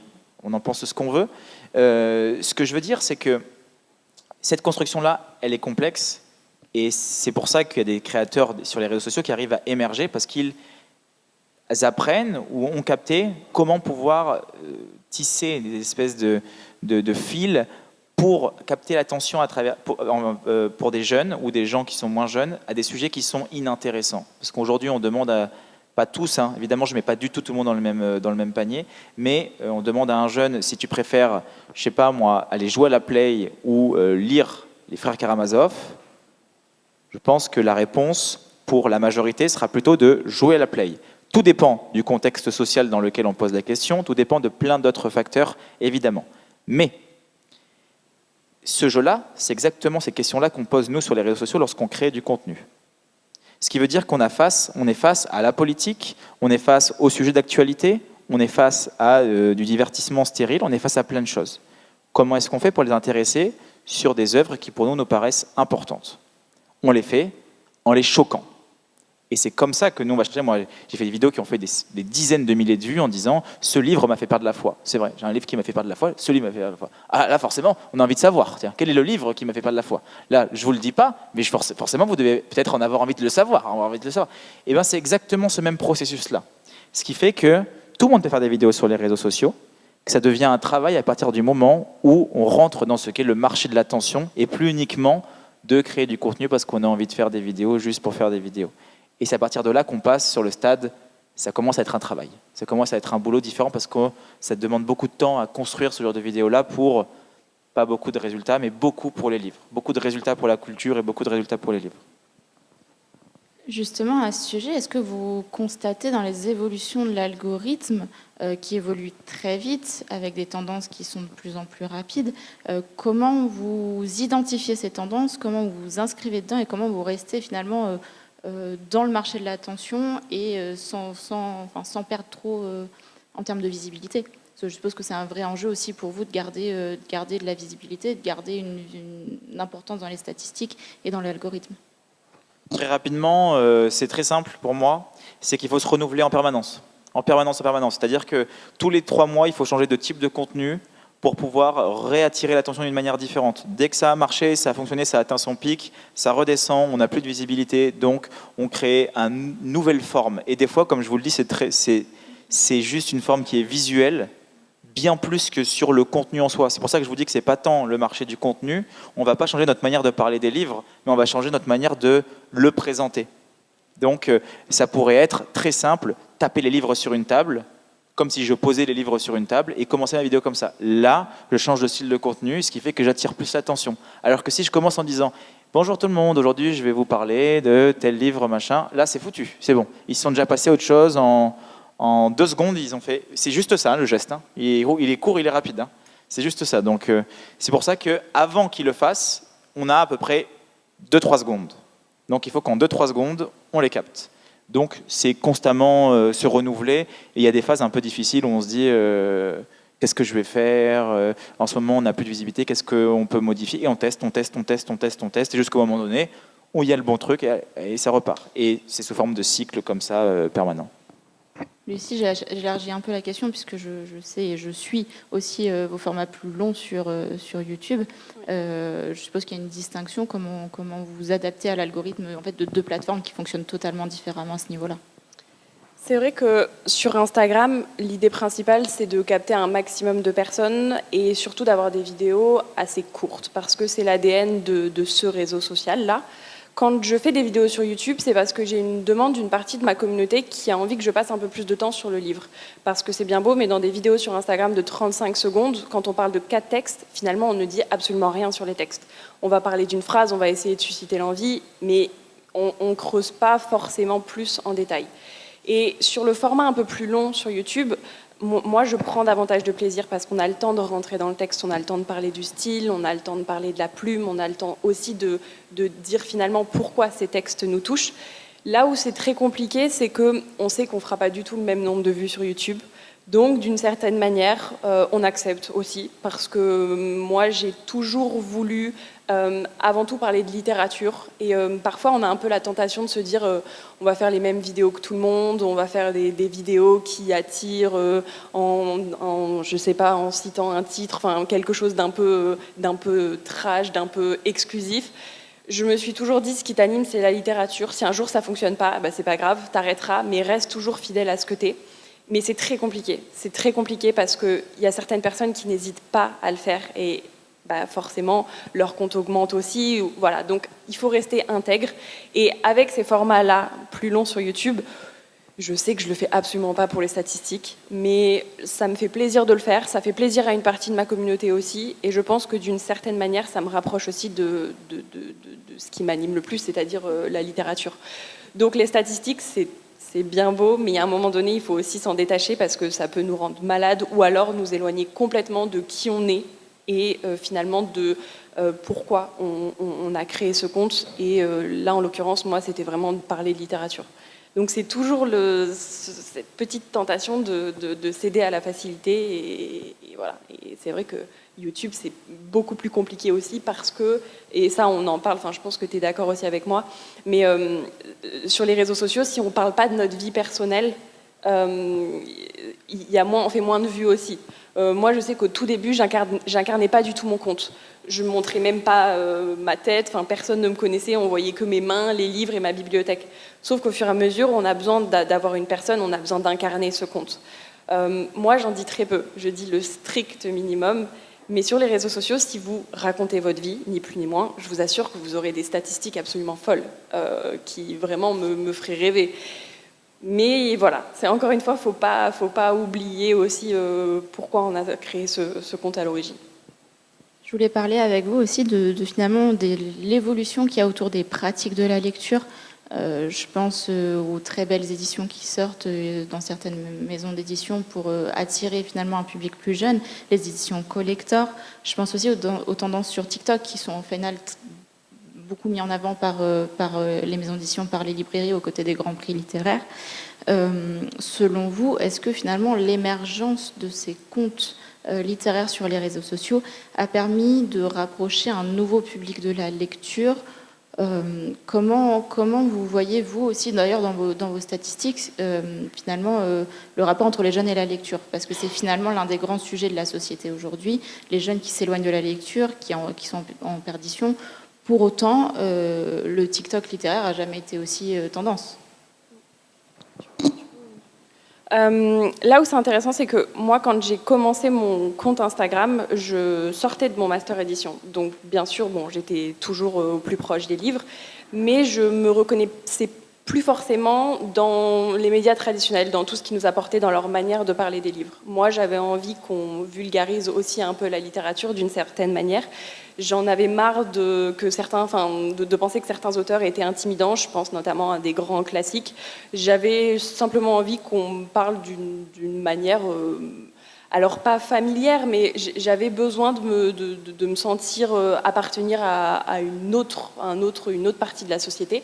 on en pense ce qu'on veut. Ce que je veux dire, c'est que cette construction-là, elle est complexe, et c'est pour ça qu'il y a des créateurs sur les réseaux sociaux qui arrivent à émerger, parce qu'ils apprennent ou ont capté comment pouvoir tisser des espèces de fils pour capter l'attention pour des jeunes ou des gens qui sont moins jeunes à des sujets qui sont inintéressants. Parce qu'aujourd'hui, on demande à pas tous, hein. Évidemment, je ne mets pas du tout le monde dans le même panier, mais on demande à un jeune si tu préfères, je sais pas moi, aller jouer à la Play ou lire les Frères Karamazov. Je pense que la réponse pour la majorité sera plutôt de jouer à la Play. Tout dépend du contexte social dans lequel on pose la question, tout dépend de plein d'autres facteurs, évidemment. Mais ce jeu-là, c'est exactement ces questions-là qu'on pose nous sur les réseaux sociaux lorsqu'on crée du contenu. Ce qui veut dire qu'on est face à la politique, on est face au sujet d'actualité, on est face à du divertissement stérile, on est face à plein de choses. Comment est-ce qu'on fait pour les intéresser sur des œuvres qui pour nous paraissent importantes? On les fait en les choquant. Et c'est comme ça que nous, on va chercher. Moi, j'ai fait des vidéos qui ont fait des dizaines de milliers de vues en disant « Ce livre m'a fait perdre la foi ». C'est vrai, j'ai un livre qui m'a fait perdre la foi, ce livre m'a fait perdre la foi. Ah, là, forcément, on a envie de savoir. Tiens, quel est le livre qui m'a fait perdre la foi? Là, je ne vous le dis pas, mais forcément, vous devez peut-être en avoir envie de le savoir. Et bien, c'est exactement ce même processus-là. Ce qui fait que tout le monde peut faire des vidéos sur les réseaux sociaux, que ça devient un travail à partir du moment où on rentre dans ce qu'est le marché de l'attention et plus uniquement de créer du contenu parce qu'on a envie de faire des vidéos juste pour faire des vidéos. Et c'est à partir de là qu'on passe sur le stade, ça commence à être un travail. Ça commence à être un boulot différent parce que ça demande beaucoup de temps à construire ce genre de vidéos-là pour pas beaucoup de résultats, mais beaucoup pour les livres. Beaucoup de résultats pour la culture et beaucoup de résultats pour les livres.
Justement, à ce sujet, est-ce que vous constatez dans les évolutions de l'algorithme qui évolue très vite, avec des tendances qui sont de plus en plus rapides, comment vous identifiez ces tendances, comment vous vous inscrivez dedans et comment vous restez finalement dans le marché de l'attention et sans perdre trop en termes de visibilité? Parce que je suppose que c'est un vrai enjeu aussi pour vous de garder de la visibilité, de garder une importance dans les statistiques et dans l'algorithme.
Très rapidement, c'est très simple pour moi, c'est qu'il faut se renouveler en permanence. En permanence. C'est-à-dire que tous les 3 mois, il faut changer de type de contenu pour pouvoir réattirer l'attention d'une manière différente. Dès que ça a marché, ça a fonctionné, ça a atteint son pic, ça redescend, on n'a plus de visibilité, donc on crée une nouvelle forme. Et des fois, comme je vous le dis, c'est juste une forme qui est visuelle, bien plus que sur le contenu en soi. C'est pour ça que je vous dis que ce n'est pas tant le marché du contenu, on ne va pas changer notre manière de parler des livres, mais on va changer notre manière de le présenter. Donc ça pourrait être très simple, taper les livres sur une table, comme si je posais les livres sur une table et commencer ma vidéo comme ça. Là, je change de style de contenu, ce qui fait que j'attire plus l'attention. Alors que si je commence en disant « Bonjour tout le monde, aujourd'hui je vais vous parler de tel livre, machin », là c'est foutu, c'est bon. Ils sont déjà passés à autre chose en 2 secondes, ils ont fait... C'est juste ça, le geste. Hein. Il est court, il est rapide. Hein. C'est juste ça. Donc c'est pour ça qu'avant qu'ils le fassent, on a à peu près 2-3 secondes. Donc il faut qu'en 2-3 secondes, on les capte. Donc c'est constamment se renouveler. Et il y a des phases un peu difficiles où on se dit qu'est-ce que je vais faire, en ce moment on n'a plus de visibilité, qu'est-ce qu'on peut modifier, et on teste, et jusqu'au moment donné où il y a le bon truc et ça repart. Et c'est sous forme de cycle comme ça permanent.
Lucie, j'élargis un peu la question puisque je sais et je suis aussi vos formats plus longs sur YouTube. Je suppose qu'il y a une distinction, comment vous vous adaptez à l'algorithme en fait, de 2 plateformes qui fonctionnent totalement différemment à ce niveau-là.
C'est vrai que sur Instagram, l'idée principale, c'est de capter un maximum de personnes et surtout d'avoir des vidéos assez courtes parce que c'est l'ADN de ce réseau social-là. Quand je fais des vidéos sur YouTube, c'est parce que j'ai une demande d'une partie de ma communauté qui a envie que je passe un peu plus de temps sur le livre. Parce que c'est bien beau, mais dans des vidéos sur Instagram de 35 secondes, quand on parle de 4 textes, finalement, on ne dit absolument rien sur les textes. On va parler d'une phrase, on va essayer de susciter l'envie, mais on ne creuse pas forcément plus en détail. Et sur le format un peu plus long sur YouTube, moi, je prends davantage de plaisir parce qu'on a le temps de rentrer dans le texte, on a le temps de parler du style, on a le temps de parler de la plume, on a le temps aussi de dire finalement pourquoi ces textes nous touchent. Là où c'est très compliqué, c'est qu'on sait qu'on ne fera pas du tout le même nombre de vues sur YouTube. Donc, d'une certaine manière, on accepte aussi, parce que moi, j'ai toujours voulu avant tout parler de littérature. Et parfois, on a un peu la tentation de se dire on va faire les mêmes vidéos que tout le monde, on va faire des vidéos qui attirent je sais pas, en citant un titre, enfin quelque chose d'un peu trash, d'un peu exclusif. Je me suis toujours dit, ce qui t'anime, c'est la littérature. Si un jour ça fonctionne pas, bah, c'est pas grave, t'arrêteras, mais reste toujours fidèle à ce que t'es. Mais c'est très compliqué. C'est très compliqué parce qu'il y a certaines personnes qui n'hésitent pas à le faire et bah, forcément, leur compte augmente aussi. Voilà. Donc, il faut rester intègre. Et avec ces formats-là, plus longs sur YouTube, je sais que je ne le fais absolument pas pour les statistiques, mais ça me fait plaisir de le faire. Ça fait plaisir à une partie de ma communauté aussi. Et je pense que d'une certaine manière, ça me rapproche aussi de ce qui m'anime le plus, c'est-à-dire la littérature. Donc, les statistiques, c'est bien beau, mais à un moment donné, il faut aussi s'en détacher parce que ça peut nous rendre malades ou alors nous éloigner complètement de qui on est et finalement de pourquoi on a créé ce compte. Et là, en l'occurrence, moi, c'était vraiment de parler de littérature. Donc c'est toujours cette petite tentation de céder à la facilité. Et voilà. Et c'est vrai que YouTube, c'est beaucoup plus compliqué aussi parce que, et ça on en parle, enfin, je pense que tu es d'accord aussi avec moi, mais sur les réseaux sociaux, si on ne parle pas de notre vie personnelle, on fait moins de vues aussi. Moi, je sais qu'au tout début, j'incarnais pas du tout mon compte. Je ne montrais même pas ma tête, enfin, personne ne me connaissait, on voyait que mes mains, les livres et ma bibliothèque. Sauf qu'au fur et à mesure, on a besoin d'avoir une personne, on a besoin d'incarner ce compte. Moi, j'en dis très peu, je dis le strict minimum. Mais sur les réseaux sociaux, si vous racontez votre vie, ni plus ni moins, je vous assure que vous aurez des statistiques absolument folles qui vraiment me feraient rêver. Mais voilà, c'est encore une fois, faut pas oublier aussi pourquoi on a créé ce compte à l'origine.
Je voulais parler avec vous aussi finalement de l'évolution qu'il y a autour des pratiques de la lecture. Je pense aux très belles éditions qui sortent dans certaines maisons d'édition pour attirer finalement un public plus jeune, les éditions collector. Je pense aussi aux tendances sur TikTok qui sont en final beaucoup mis en avant par les maisons d'édition, par les librairies aux côtés des grands prix littéraires. Selon vous, est-ce que finalement l'émergence de ces comptes littéraires sur les réseaux sociaux a permis de rapprocher un nouveau public de la lecture? Comment vous voyez, vous aussi, d'ailleurs, dans vos statistiques, finalement, le rapport entre les jeunes et la lecture? Parce que c'est finalement l'un des grands sujets de la société aujourd'hui, les jeunes qui s'éloignent de la lecture, qui sont en perdition. Pour autant, le TikTok littéraire n'a jamais été aussi tendance.
Là où c'est intéressant, c'est que moi, quand j'ai commencé mon compte Instagram, je sortais de mon master édition. Donc, bien sûr, bon, j'étais toujours au plus proche des livres, mais je me reconnaissais plus forcément dans les médias traditionnels, dans tout ce qui nous apportait dans leur manière de parler des livres. Moi, j'avais envie qu'on vulgarise aussi un peu la littérature d'une certaine manière. J'en avais marre de penser que certains auteurs étaient intimidants, je pense notamment à des grands classiques. J'avais simplement envie qu'on parle d'une manière, alors pas familière, mais j'avais besoin de me sentir appartenir à une autre partie de la société.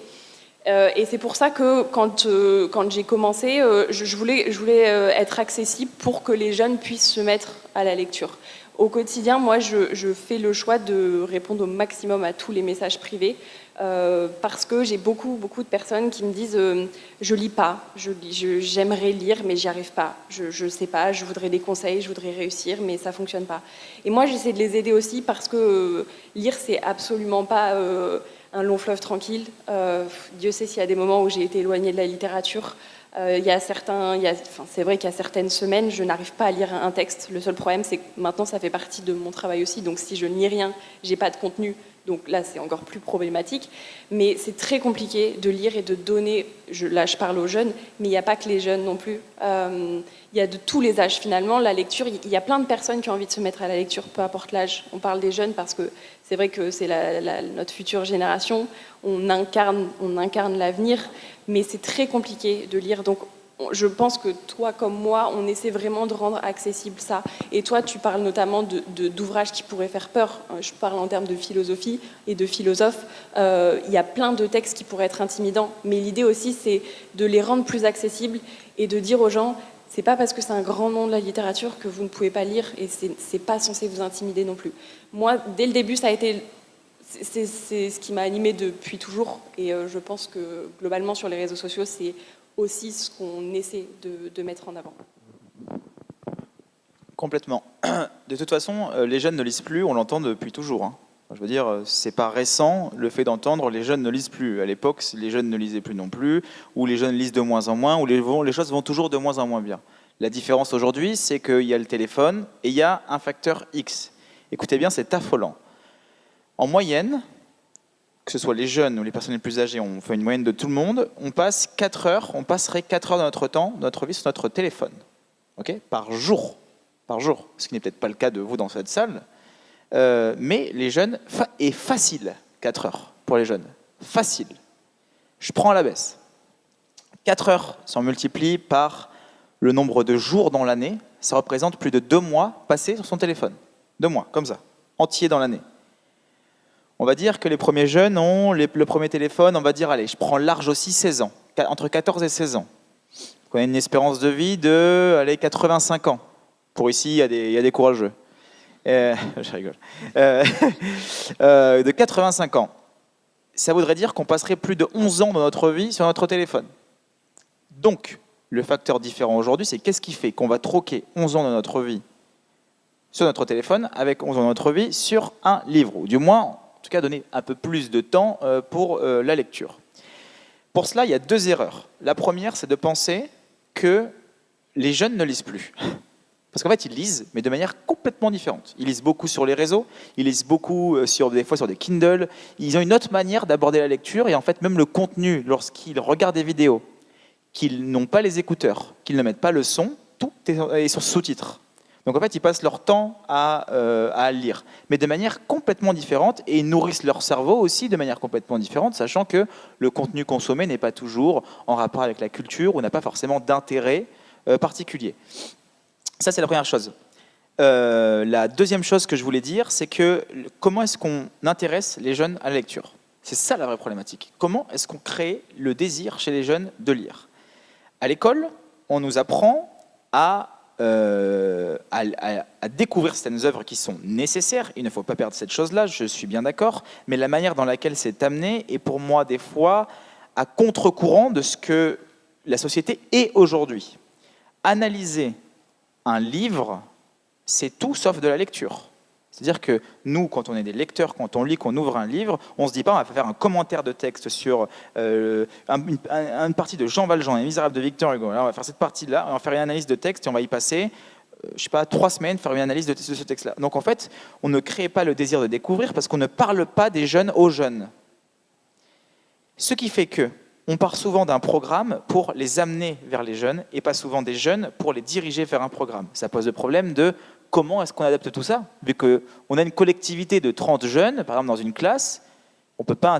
Et c'est pour ça que quand j'ai commencé, je voulais être accessible pour que les jeunes puissent se mettre à la lecture. Au quotidien, moi, je fais le choix de répondre au maximum à tous les messages privés parce que j'ai beaucoup de personnes qui me disent je lis pas, j'aimerais lire mais j'y arrive pas, je sais pas, je voudrais des conseils, je voudrais réussir mais ça fonctionne pas. Et moi, j'essaie de les aider aussi parce que lire, c'est absolument pas un long fleuve tranquille. Dieu sait s'il y a des moments où j'ai été éloignée de la littérature. C'est vrai qu'il y a certaines semaines, je n'arrive pas à lire un texte. Le seul problème, c'est que maintenant, ça fait partie de mon travail aussi. Donc, si je ne lis rien, j'ai pas de contenu. Donc là, c'est encore plus problématique. Mais c'est très compliqué de lire et de donner. Là, je parle aux jeunes, mais il n'y a pas que les jeunes non plus. Il y a de tous les âges, finalement. La lecture, il y a plein de personnes qui ont envie de se mettre à la lecture, peu importe l'âge. On parle des jeunes parce que c'est vrai que c'est notre future génération. On incarne l'avenir. Mais c'est très compliqué de lire. Donc, je pense que toi, comme moi, on essaie vraiment de rendre accessible ça. Et toi, tu parles notamment d'ouvrages qui pourraient faire peur. Je parle en termes de philosophie et de philosophes. Il y a plein de textes qui pourraient être intimidants. Mais l'idée aussi, c'est de les rendre plus accessibles et de dire aux gens, c'est pas parce que c'est un grand nom de la littérature que vous ne pouvez pas lire et c'est pas censé vous intimider non plus. Moi, dès le début, ça a été... C'est ce qui m'a animée depuis toujours. Et je pense que, globalement, sur les réseaux sociaux, c'est aussi ce qu'on essaie de mettre en avant.
Complètement. De toute façon, les jeunes ne lisent plus, on l'entend depuis toujours. Hein. Je veux dire, c'est pas récent le fait d'entendre les jeunes ne lisent plus. À l'époque, les jeunes ne lisaient plus non plus, ou les jeunes lisent de moins en moins, ou les choses vont toujours de moins en moins bien. La différence aujourd'hui, c'est qu'il y a le téléphone et il y a un facteur X. Écoutez bien, c'est affolant. En moyenne, que ce soit les jeunes ou les personnes les plus âgées, on fait une moyenne de tout le monde, on passerait 4 heures de notre temps, de notre vie sur notre téléphone. Okay, par jour, ce qui n'est peut-être pas le cas de vous dans cette salle, mais les jeunes, et facile, 4 heures pour les jeunes, facile. Je prends à la baisse. 4 heures, si on multiplie par le nombre de jours dans l'année, ça représente plus de 2 mois passés sur son téléphone. 2 mois, comme ça, entier dans l'année. On va dire que les premiers jeunes ont le premier téléphone, on va dire, allez, je prends large aussi 16 ans, entre 14 et 16 ans. On a une espérance de vie de 85 ans. Pour ici, il y a des courageux. Je rigole. De 85 ans. Ça voudrait dire qu'on passerait plus de 11 ans dans notre vie sur notre téléphone. Donc, le facteur différent aujourd'hui, c'est qu'est-ce qui fait qu'on va troquer 11 ans de notre vie sur notre téléphone avec 11 ans de notre vie sur un livre, ou du moins, en tout cas, donner un peu plus de temps pour la lecture. Pour cela, il y a 2 erreurs. La première, c'est de penser que les jeunes ne lisent plus. Parce qu'en fait, ils lisent, mais de manière complètement différente. Ils lisent beaucoup sur les réseaux, ils lisent beaucoup des fois sur des Kindle. Ils ont une autre manière d'aborder la lecture, et en fait, même le contenu, lorsqu'ils regardent des vidéos, qu'ils n'ont pas les écouteurs, qu'ils ne mettent pas le son, tout est sur sous-titres. Donc en fait, ils passent leur temps à lire, mais de manière complètement différente, et ils nourrissent leur cerveau aussi de manière complètement différente, sachant que le contenu consommé n'est pas toujours en rapport avec la culture ou n'a pas forcément d'intérêt particulier. Ça, c'est la première chose. La deuxième chose que je voulais dire, c'est que comment est-ce qu'on intéresse les jeunes à la lecture ? C'est ça la vraie problématique. Comment est-ce qu'on crée le désir chez les jeunes de lire ? À l'école, on nous apprend à découvrir certaines œuvres qui sont nécessaires. Il ne faut pas perdre cette chose-là, je suis bien d'accord, mais la manière dans laquelle c'est amené est pour moi des fois à contre-courant de ce que la société est aujourd'hui. Analyser un livre, c'est tout sauf de la lecture. C'est-à-dire que nous, quand on est des lecteurs, quand on lit, qu'on ouvre un livre, on ne se dit pas on va faire un commentaire de texte sur une partie de Jean Valjean, Les Misérables de Victor Hugo. Alors on va faire cette partie-là, on va faire une analyse de texte et on va y passer, 3 semaines, faire une analyse de ce texte-là. Donc en fait, on ne crée pas le désir de découvrir parce qu'on ne parle pas des jeunes aux jeunes. Ce qui fait que on part souvent d'un programme pour les amener vers les jeunes et pas souvent des jeunes pour les diriger vers un programme. Ça pose le problème de comment est-ce qu'on adapte tout ça ? Vu qu'on a une collectivité de 30 jeunes, par exemple dans une classe, on ne peut pas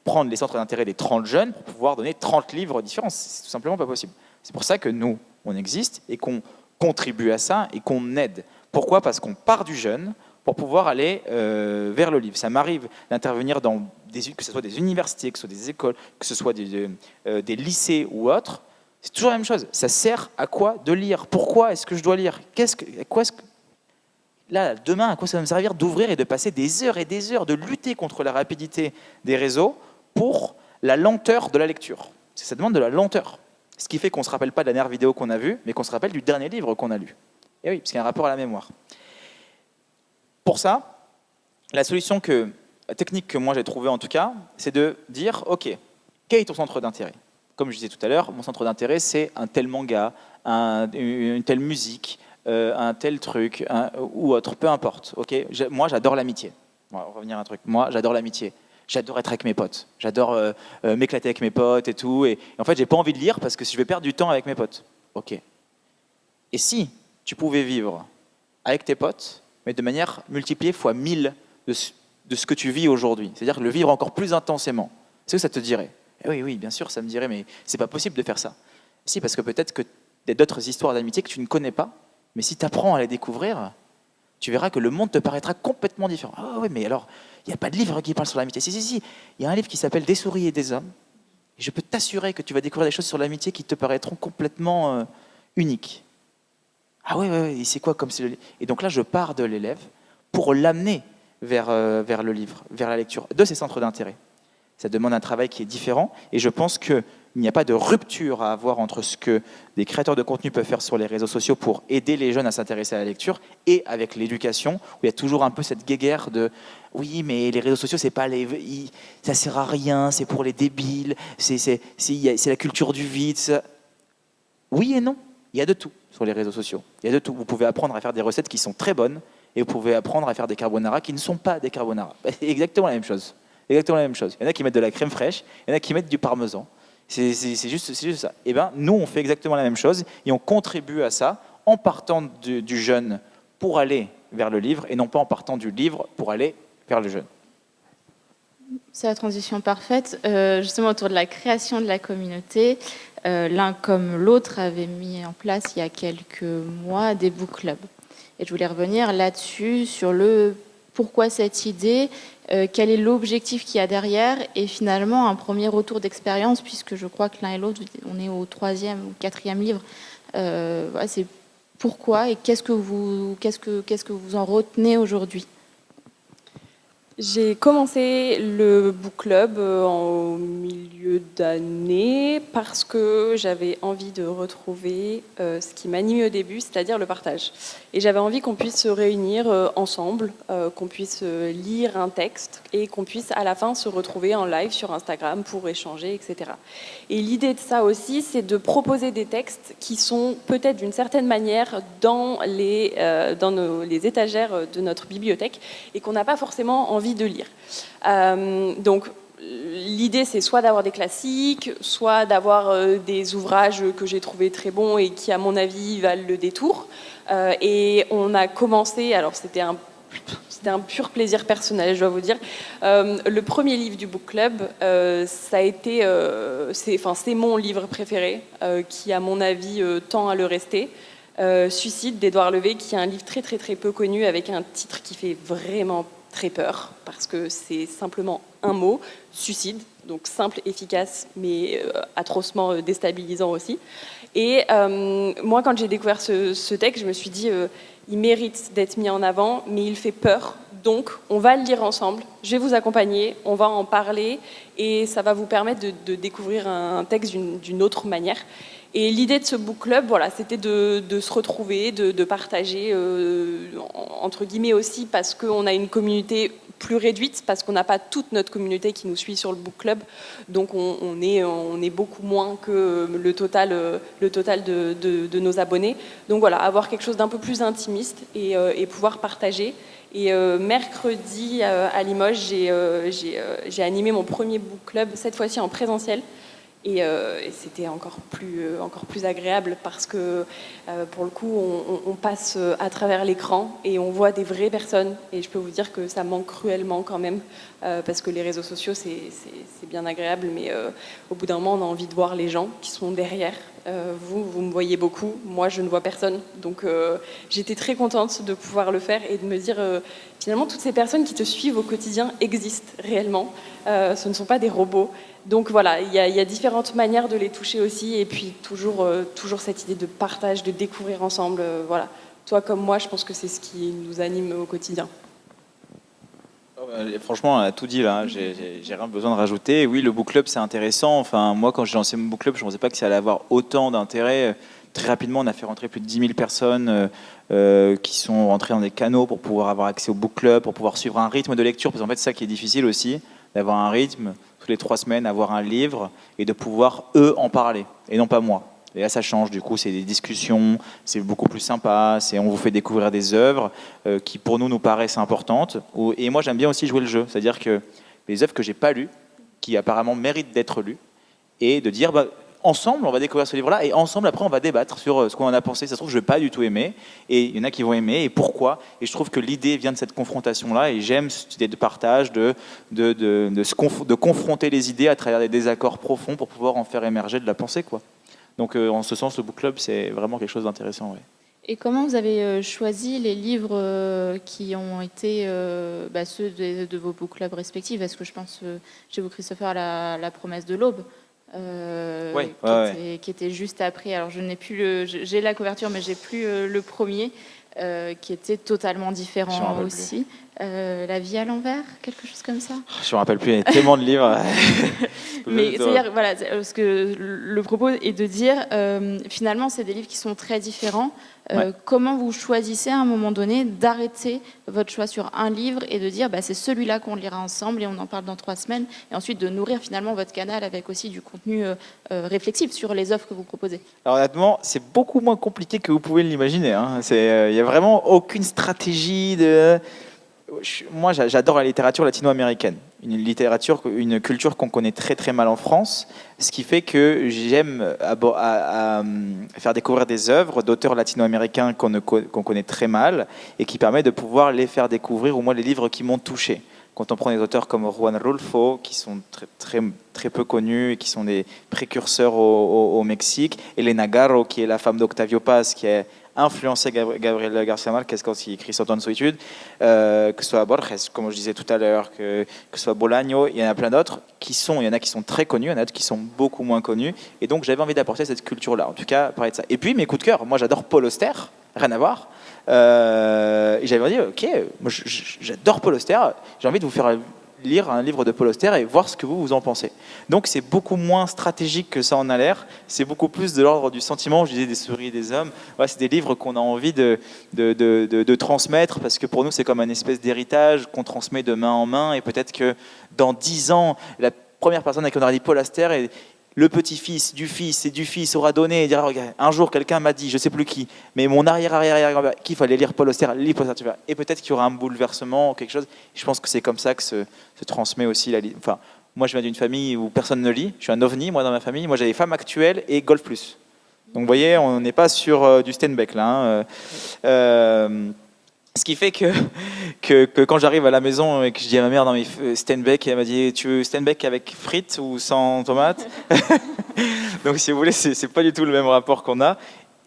prendre les centres d'intérêt des 30 jeunes pour pouvoir donner 30 livres différents. C'est tout simplement pas possible. C'est pour ça que nous, on existe et qu'on contribue à ça et qu'on aide. Pourquoi ? Parce qu'on part du jeune pour pouvoir aller vers le livre. Ça m'arrive d'intervenir dans que ce soit des universités, que ce soit des écoles, que ce soit des lycées ou autres. C'est toujours la même chose. Ça sert à quoi de lire ? Pourquoi est-ce que je dois lire ? Là, demain, à quoi ça va me servir d'ouvrir et de passer des heures et des heures, de lutter contre la rapidité des réseaux pour la lenteur de la lecture ? Ça demande de la lenteur. Ce qui fait qu'on ne se rappelle pas de la dernière vidéo qu'on a vue, mais qu'on se rappelle du dernier livre qu'on a lu. Et oui, parce qu'il y a un rapport à la mémoire. Pour ça, la solution technique que moi j'ai trouvée en tout cas, c'est de dire, ok, quel est ton centre d'intérêt ? comme je disais tout à l'heure, mon centre d'intérêt, c'est un tel manga, une telle musique, un tel truc, ou autre, peu importe. Okay, moi, j'adore l'amitié. On va revenir à un truc. Moi, j'adore l'amitié. J'adore être avec mes potes. J'adore m'éclater avec mes potes et tout. Et en fait, j'ai pas envie de lire parce que je vais perdre du temps avec mes potes. Ok. Et si tu pouvais vivre avec tes potes, mais de manière multipliée fois 1000 de ce que tu vis aujourd'hui, c'est-à-dire le vivre encore plus intensément, c'est que ça te dirait? Et oui, bien sûr, ça me dirait, mais c'est pas possible de faire ça. Si, parce que peut-être qu'il y a d'autres histoires d'amitié que tu ne connais pas, mais si tu apprends à les découvrir, tu verras que le monde te paraîtra complètement différent. Ah oui, mais alors, il n'y a pas de livre qui parle sur l'amitié. Si. Il y a un livre qui s'appelle Des souris et des hommes. Et je peux t'assurer que tu vas découvrir des choses sur l'amitié qui te paraîtront complètement uniques. Ah oui, et c'est quoi comme c'est le livre? Et donc là, je pars de l'élève pour l'amener vers le livre, vers la lecture de ses centres d'intérêt. Ça demande un travail qui est différent. Et je pense qu'il n'y a pas de rupture à avoir entre ce que des créateurs de contenu peuvent faire sur les réseaux sociaux pour aider les jeunes à s'intéresser à la lecture et avec l'éducation, où il y a toujours un peu cette guéguerre de « oui, mais les réseaux sociaux, c'est pas ça sert à rien, c'est pour les débiles, c'est la culture du vide. » Oui et non, il y a de tout sur les réseaux sociaux. Il y a de tout. Vous pouvez apprendre à faire des recettes qui sont très bonnes et vous pouvez apprendre à faire des carbonara qui ne sont pas des carbonara. C'est exactement la même chose. Exactement la même chose. Il y en a qui mettent de la crème fraîche, il y en a qui mettent du parmesan. C'est juste ça. Et ben, nous, on fait exactement la même chose et on contribue à ça en partant du jeune pour aller vers le livre et non pas en partant du livre pour aller vers le jeune.
C'est la transition parfaite. Justement, autour de la création de la communauté, l'un comme l'autre avait mis en place il y a quelques mois des book clubs. Et je voulais revenir là-dessus, sur le pourquoi cette idée, quel est l'objectif qu'il y a derrière, et finalement un premier retour d'expérience, puisque je crois que l'un et l'autre, on est au 3e ou 4e livre. Voilà, c'est pourquoi et qu'est-ce que vous en retenez aujourd'hui?
J'ai commencé le book club au milieu d'année parce que j'avais envie de retrouver ce qui m'animait au début, c'est-à-dire le partage. Et j'avais envie qu'on puisse se réunir ensemble, qu'on puisse lire un texte et qu'on puisse à la fin se retrouver en live sur Instagram pour échanger, etc. Et l'idée de ça aussi, c'est de proposer des textes qui sont peut-être d'une certaine manière dans les étagères de notre bibliothèque et qu'on n'a pas forcément envie de lire. Donc l'idée, c'est soit d'avoir des classiques, soit d'avoir des ouvrages que j'ai trouvés très bons et qui, à mon avis, valent le détour. Et on a commencé, alors c'était un pur plaisir personnel, je dois vous dire. Le premier livre du book club, ça a été, c'est mon livre préféré, qui, à mon avis, tend à le rester. Suicide d'Édouard Levé, qui est un livre très très très peu connu avec un titre qui fait vraiment très peur parce que c'est simplement un mot, suicide, donc simple, efficace, mais atrocement déstabilisant aussi. Et moi, quand j'ai découvert ce texte, je me suis dit, il mérite d'être mis en avant, mais il fait peur. Donc, on va le lire ensemble, je vais vous accompagner, on va en parler, et ça va vous permettre de découvrir un texte d'une autre manière. Et l'idée de ce book club, voilà, c'était de se retrouver, de partager, entre guillemets aussi, parce qu'on a une communauté plus réduite, parce qu'on n'a pas toute notre communauté qui nous suit sur le book club, donc on est beaucoup moins que le total de nos abonnés. Donc voilà, avoir quelque chose d'un peu plus intimiste et pouvoir partager. Et mercredi à Limoges, j'ai animé mon premier book club, cette fois-ci en présentiel. Et c'était encore plus agréable parce que pour le coup on passe à travers l'écran et on voit des vraies personnes, et je peux vous dire que ça manque cruellement quand même parce que les réseaux sociaux c'est bien agréable, mais au bout d'un moment on a envie de voir les gens qui sont derrière. Vous me voyez beaucoup, moi je ne vois personne, donc j'étais très contente de pouvoir le faire et de me dire finalement toutes ces personnes qui te suivent au quotidien existent réellement, ce ne sont pas des robots. Donc voilà, il y a différentes manières de les toucher aussi, et puis toujours cette idée de partage, de découvrir ensemble. Voilà. Toi comme moi, je pense que c'est ce qui nous anime au quotidien.
Franchement, on a tout dit là, j'ai rien besoin de rajouter. Oui, le book club c'est intéressant. Enfin, moi quand j'ai lancé mon book club, je ne pensais pas que ça allait avoir autant d'intérêt. Très rapidement, on a fait rentrer plus de 10 000 personnes qui sont rentrées dans des canaux pour pouvoir avoir accès au book club, pour pouvoir suivre un rythme de lecture, parce qu'en fait c'est ça qui est difficile aussi, d'avoir un rythme. toutes les 3 semaines, avoir un livre et de pouvoir, eux, en parler, et non pas moi. Et là, ça change, du coup, c'est des discussions, c'est beaucoup plus sympa, on vous fait découvrir des œuvres qui, pour nous paraissent importantes. Et moi, j'aime bien aussi jouer le jeu, c'est-à-dire que les œuvres que j'ai pas lues, qui apparemment méritent d'être lues, et de dire, ensemble, on va découvrir ce livre-là, et ensemble, après, on va débattre sur ce qu'on en a pensé. Ça se trouve, je ne vais pas du tout aimer, et il y en a qui vont aimer, et pourquoi. Et je trouve que l'idée vient de cette confrontation-là, et j'aime cette idée de partage, de confronter les idées à travers des désaccords profonds pour pouvoir en faire émerger de la pensée, quoi. Donc, en ce sens, le book club, c'est vraiment quelque chose d'intéressant. Ouais.
Et comment vous avez choisi les livres qui ont été ceux de vos book clubs respectifs? Parce que je pense, chez vous, Christopher, la promesse de l'aube, qui était juste après. Alors, je n'ai plus j'ai la couverture, mais j'ai plus le premier, qui était totalement différent aussi. La vie à l'envers, quelque chose comme ça.
Je me rappelle plus, il y a tellement de livres.
Mais c'est-à-dire, voilà, parce que le propos est de dire, finalement, c'est des livres qui sont très différents. Comment vous choisissez à un moment donné d'arrêter votre choix sur un livre et de dire, c'est celui-là qu'on lira ensemble et on en parle dans 3 semaines, et ensuite de nourrir finalement votre canal avec aussi du contenu réflexif sur les offres que vous proposez? Alors
honnêtement, c'est beaucoup moins compliqué que vous pouvez l'imaginer. Hein. Il n'y a vraiment aucune stratégie de... Moi, j'adore la littérature latino-américaine, une culture qu'on connaît très très mal en France, ce qui fait que j'aime faire découvrir des œuvres d'auteurs latino-américains qu'on connaît très mal et qui permet de pouvoir les faire découvrir, au moins les livres qui m'ont touché. Quand on prend des auteurs comme Juan Rulfo, qui sont très peu connus et qui sont des précurseurs au Mexique, Elena Garro, qui est la femme d'Octavio Paz, qui est influencé Gabriel García Márquez quand il écrit Cent ans de solitude, que ce soit Borges, comme je disais tout à l'heure, que ce soit Bolaño, il y en a plein d'autres il y en a qui sont très connus, il y en a d'autres qui sont beaucoup moins connus, et donc j'avais envie d'apporter cette culture-là, en tout cas parler de ça. Et puis mes coups de cœur, moi j'adore Paul Auster, rien à voir, et j'avais envie de dire, ok, moi j'adore Paul Auster, j'ai envie de vous faire lire un livre de Paul Auster et voir ce que vous en pensez. Donc c'est beaucoup moins stratégique que ça en a l'air, c'est beaucoup plus de l'ordre du sentiment, je disais des souris et des hommes, c'est des livres qu'on a envie de transmettre, parce que pour nous c'est comme un espèce d'héritage qu'on transmet de main en main, et peut-être que dans 10 ans, la première personne à qui on aura dit Paul Auster est le petit-fils du fils et du fils aura donné et dira, regarde, un jour quelqu'un m'a dit, je sais plus qui, mais mon arrière-grand-père, qu'il fallait lire Paul Auster, et peut-être qu'il y aura un bouleversement, quelque chose. Je pense que c'est comme ça que se transmet aussi la... Enfin, moi je viens d'une famille où personne ne lit, je suis un ovni, moi dans ma famille, moi j'avais Femmes Actuelles et Golf+. Donc vous voyez, on n'est pas sur du Steinbeck là. Ce qui fait que quand j'arrive à la maison et que je dis à ma mère, non mais Steinbeck, elle m'a dit, tu veux Steinbeck avec frites ou sans tomates? Donc si vous voulez, c'est pas du tout le même rapport qu'on a.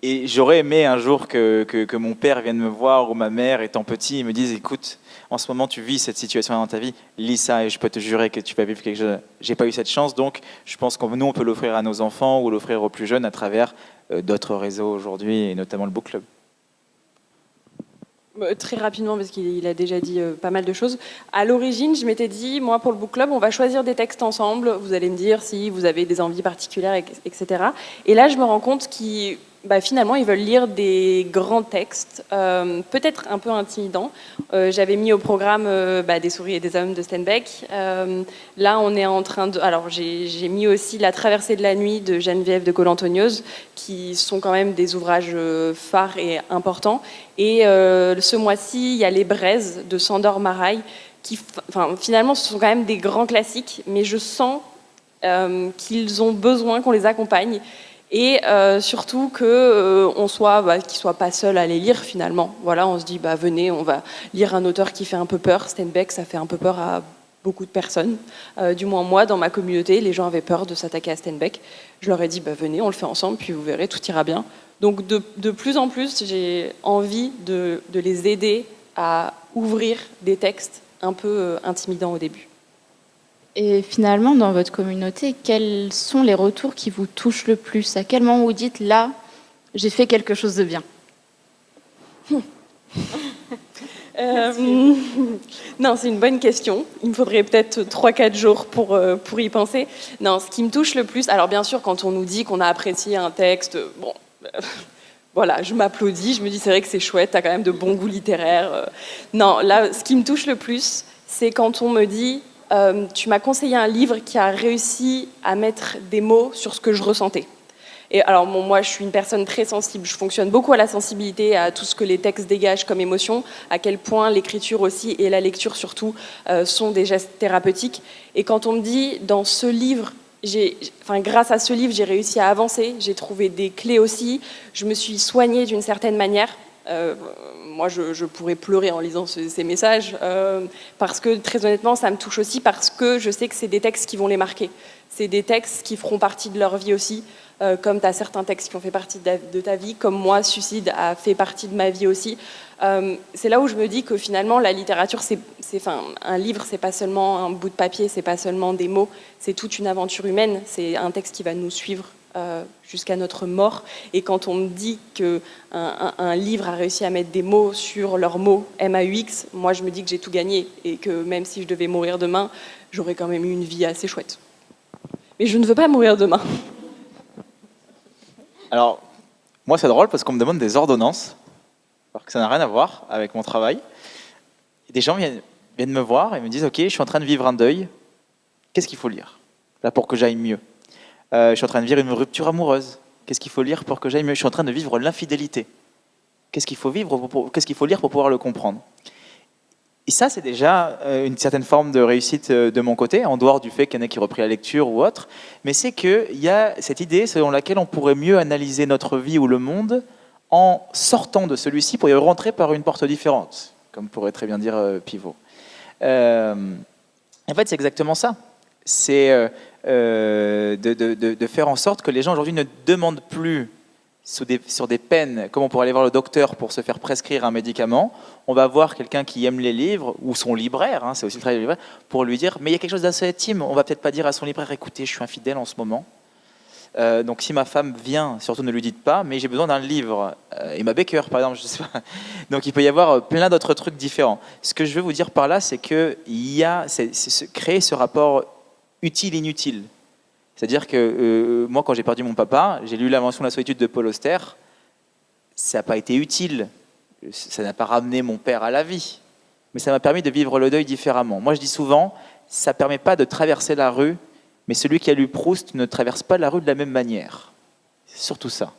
Et j'aurais aimé un jour que mon père vienne me voir, ou ma mère étant petit, et me dise, écoute, en ce moment tu vis cette situation dans ta vie, lis ça et je peux te jurer que tu vas vivre quelque chose. J'ai pas eu cette chance, donc je pense que nous on peut l'offrir à nos enfants ou l'offrir aux plus jeunes à travers d'autres réseaux aujourd'hui, et notamment le book club.
Très rapidement, parce qu'il a déjà dit pas mal de choses. À l'origine, je m'étais dit, moi, pour le book club, on va choisir des textes ensemble. Vous allez me dire si vous avez des envies particulières, etc. Et là, je me rends compte qu'ils finalement, ils veulent lire des grands textes, peut-être un peu intimidants. J'avais mis au programme des souris et des hommes de Steinbeck. Là, on est en train de... Alors, j'ai mis aussi La traversée de la nuit de Geneviève de Gaulle-Anthonioz, qui sont quand même des ouvrages phares et importants. Et ce mois-ci, il y a Les braises de Sandor Márai, qui, finalement, ce sont quand même des grands classiques, mais je sens qu'ils ont besoin qu'on les accompagne. Et surtout qu'ils ne soient pas seuls à les lire finalement. Voilà, on se dit, venez, on va lire un auteur qui fait un peu peur. Steinbeck, ça fait un peu peur à beaucoup de personnes. Du moins moi, dans ma communauté, les gens avaient peur de s'attaquer à Steinbeck. Je leur ai dit, venez, on le fait ensemble, puis vous verrez, tout ira bien. Donc de plus en plus, j'ai envie de les aider à ouvrir des textes un peu intimidants au début.
Et finalement, dans votre communauté, quels sont les retours qui vous touchent le plus? À quel moment vous dites, là, j'ai fait quelque chose de bien?
Non, c'est une bonne question. Il me faudrait peut-être 3-4 jours pour y penser. Non, ce qui me touche le plus... Alors bien sûr, quand on nous dit qu'on a apprécié un texte, voilà, je m'applaudis, je me dis, c'est vrai que c'est chouette, t'as quand même de bons goûts littéraires. Non, là, ce qui me touche le plus, c'est quand on me dit... tu m'as conseillé un livre qui a réussi à mettre des mots sur ce que je ressentais. Et alors, bon, moi, je suis une personne très sensible. Je fonctionne beaucoup à la sensibilité, à tout ce que les textes dégagent comme émotion, à quel point l'écriture aussi et la lecture surtout sont des gestes thérapeutiques. Et quand on me dit, dans ce livre, grâce à ce livre, j'ai réussi à avancer, j'ai trouvé des clés aussi, je me suis soignée d'une certaine manière. Moi, je pourrais pleurer en lisant ces messages, parce que, très honnêtement, ça me touche aussi, parce que je sais que c'est des textes qui vont les marquer. C'est des textes qui feront partie de leur vie aussi. Comme tu as certains textes qui ont fait partie de ta vie, comme moi, Suicide a fait partie de ma vie aussi. C'est là où je me dis que finalement, la littérature, un livre, c'est pas seulement un bout de papier, c'est pas seulement des mots, c'est toute une aventure humaine, c'est un texte qui va nous suivre jusqu'à notre mort. Et quand on me dit qu'un livre a réussi à mettre des mots sur leurs mots, MAUX, moi je me dis que j'ai tout gagné, et que même si je devais mourir demain, j'aurais quand même eu une vie assez chouette. Mais je ne veux pas mourir demain.
Alors, moi, c'est drôle parce qu'on me demande des ordonnances, alors que ça n'a rien à voir avec mon travail. Et des gens viennent me voir et me disent « Ok, je suis en train de vivre un deuil. Qu'est-ce qu'il faut lire là pour que j'aille mieux ? Je suis en train de vivre une rupture amoureuse. Qu'est-ce qu'il faut lire pour que j'aille mieux ? Je suis en train de vivre l'infidélité. Qu'est-ce qu'il faut lire pour pouvoir le comprendre ?» Et ça, c'est déjà une certaine forme de réussite de mon côté, en dehors du fait qu'il y en a qui ont repris la lecture ou autre, mais c'est qu'il y a cette idée selon laquelle on pourrait mieux analyser notre vie ou le monde en sortant de celui-ci pour y rentrer par une porte différente, comme pourrait très bien dire Pivot. En fait, c'est exactement ça. C'est de faire en sorte que les gens aujourd'hui ne demandent plus sur des peines, comme on pourrait aller voir le docteur pour se faire prescrire un médicament, on va voir quelqu'un qui aime les livres, ou son libraire, c'est aussi le travail du libraire, pour lui dire, mais il y a quelque chose d'assez intime, on va peut-être pas dire à son libraire, écoutez, je suis infidèle en ce moment, donc si ma femme vient, surtout ne lui dites pas, mais j'ai besoin d'un livre, Emma Baker par exemple, je sais pas. Donc il peut y avoir plein d'autres trucs différents. Ce que je veux vous dire par là, c'est qu'il y a créer ce rapport utile-inutile. C'est-à-dire que moi, quand j'ai perdu mon papa, j'ai lu L'Invention de la solitude de Paul Auster. Ça n'a pas été utile. Ça n'a pas ramené mon père à la vie. Mais ça m'a permis de vivre le deuil différemment. Moi, je dis souvent, ça ne permet pas de traverser la rue, mais celui qui a lu Proust ne traverse pas la rue de la même manière. C'est surtout ça.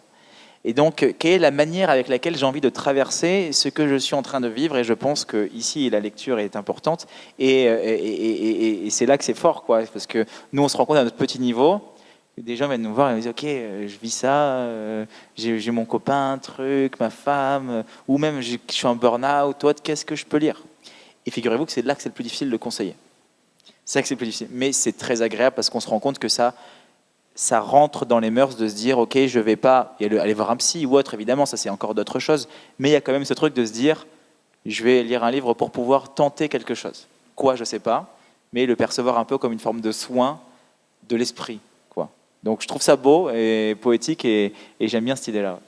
Et donc, quelle est la manière avec laquelle j'ai envie de traverser ce que je suis en train de vivre ? Et je pense qu'ici, la lecture est importante. Et c'est là que c'est fort, quoi. Parce que nous, on se rend compte à notre petit niveau. Des gens viennent nous voir et nous disent « Ok, je vis ça, j'ai mon copain, un truc, ma femme, ou même je suis en burn-out, toi, qu'est-ce que je peux lire ?» Et figurez-vous que c'est là que c'est le plus difficile de conseiller. C'est là que c'est le plus difficile. Mais c'est très agréable parce qu'on se rend compte que ça rentre dans les mœurs de se dire, ok, je vais pas aller voir un psy ou autre, évidemment, ça c'est encore d'autres choses, mais il y a quand même ce truc de se dire, je vais lire un livre pour pouvoir tenter quelque chose. Quoi, je sais pas, mais le percevoir un peu comme une forme de soin de l'esprit, quoi. Donc je trouve ça beau et poétique et j'aime bien cette idée-là.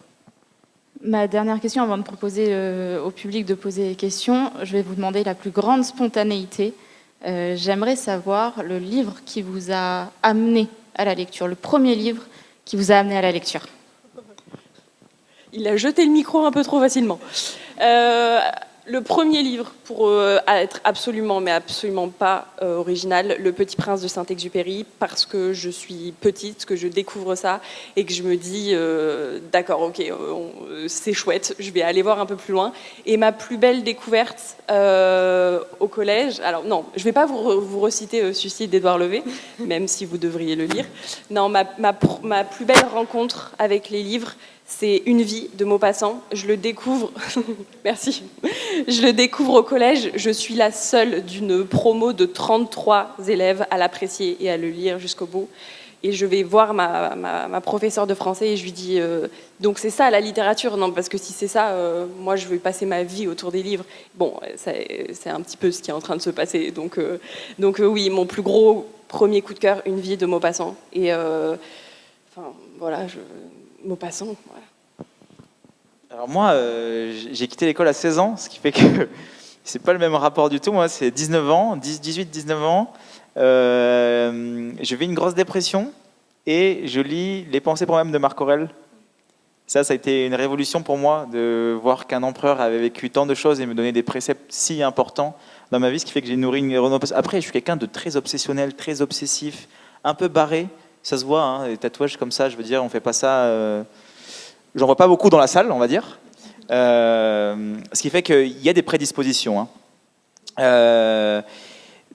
Ma dernière question, avant de proposer au public de poser des questions, je vais vous demander la plus grande spontanéité. J'aimerais savoir le livre qui vous a amené à la lecture, le premier livre qui vous a amené à la lecture.
Il a jeté le micro un peu trop facilement. Le premier livre, pour être absolument, mais absolument pas original, Le Petit Prince de Saint-Exupéry, parce que je suis petite, que je découvre ça, et que je me dis, d'accord, ok, c'est chouette, je vais aller voir un peu plus loin. Et ma plus belle découverte au collège, alors non, je ne vais pas vous reciter Suicide d'Édouard Levé, même si vous devriez le lire. Non, ma plus belle rencontre avec les livres, c'est Une vie de Maupassant. Je le découvre, merci. Je le découvre au collège. Je suis la seule d'une promo de 33 élèves à l'apprécier et à le lire jusqu'au bout. Et je vais voir ma professeure de français et je lui dis donc c'est ça la littérature ? Non, parce que si c'est ça, moi je vais passer ma vie autour des livres. Bon, c'est un petit peu ce qui est en train de se passer. Donc oui, mon plus gros premier coup de cœur, Une vie de Maupassant. Et voilà, Maupassant, voilà.
Alors moi, j'ai quitté l'école à 16 ans, ce qui fait que c'est pas le même rapport du tout. Moi, c'est 19 ans, 18-19 ans. Je vis une grosse dépression et je lis Les Pensées pour moi-même de Marc Aurèle. Ça a été une révolution pour moi de voir qu'un empereur avait vécu tant de choses et me donner des préceptes si importants dans ma vie, ce qui fait que j'ai nourri une neuropathie. Après, je suis quelqu'un de très obsessionnel, très obsessif, un peu barré. Ça se voit, hein, les tatouages comme ça, je veux dire, on fait pas ça. J'en vois pas beaucoup dans la salle, on va dire. Ce qui fait qu'il y a des prédispositions. Hein.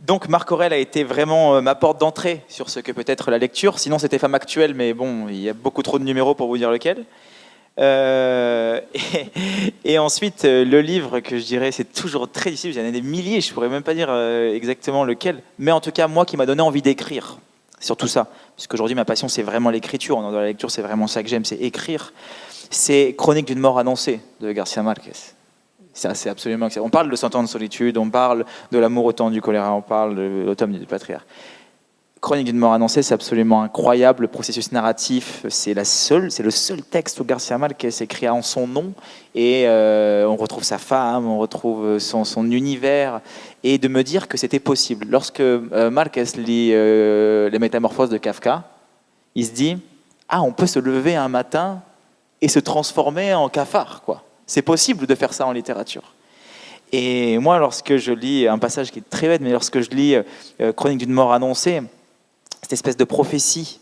Donc Marc Aurèle a été vraiment ma porte d'entrée sur ce que peut être la lecture. Sinon, c'était Femme Actuelle, mais bon, il y a beaucoup trop de numéros pour vous dire lequel. Et ensuite, le livre que je dirais, c'est toujours très difficile. J'en ai des milliers, je pourrais même pas dire exactement lequel. Mais en tout cas, moi, qui m'a donné envie d'écrire. Surtout ça, puisqu'aujourd'hui ma passion c'est vraiment l'écriture, dans la lecture c'est vraiment ça que j'aime, c'est écrire. C'est Chronique d'une mort annoncée de Garcia Marquez. C'est absolument excellent. On parle de 100 ans de solitude, on parle de l'amour au temps du choléra, on parle de l'automne du patriarche. Chronique d'une mort annoncée, c'est absolument incroyable. Le processus narratif, c'est le seul texte où Garcia Marquez écrit en son nom. Et on retrouve sa femme, on retrouve son univers. Et de me dire que c'était possible. Lorsque Marquez lit Les Métamorphoses de Kafka, il se dit « Ah, on peut se lever un matin et se transformer en cafard, quoi. C'est possible de faire ça en littérature. » Et moi, lorsque je lis un passage qui est très bête, mais lorsque je lis Chronique d'une mort annoncée, cette espèce de prophétie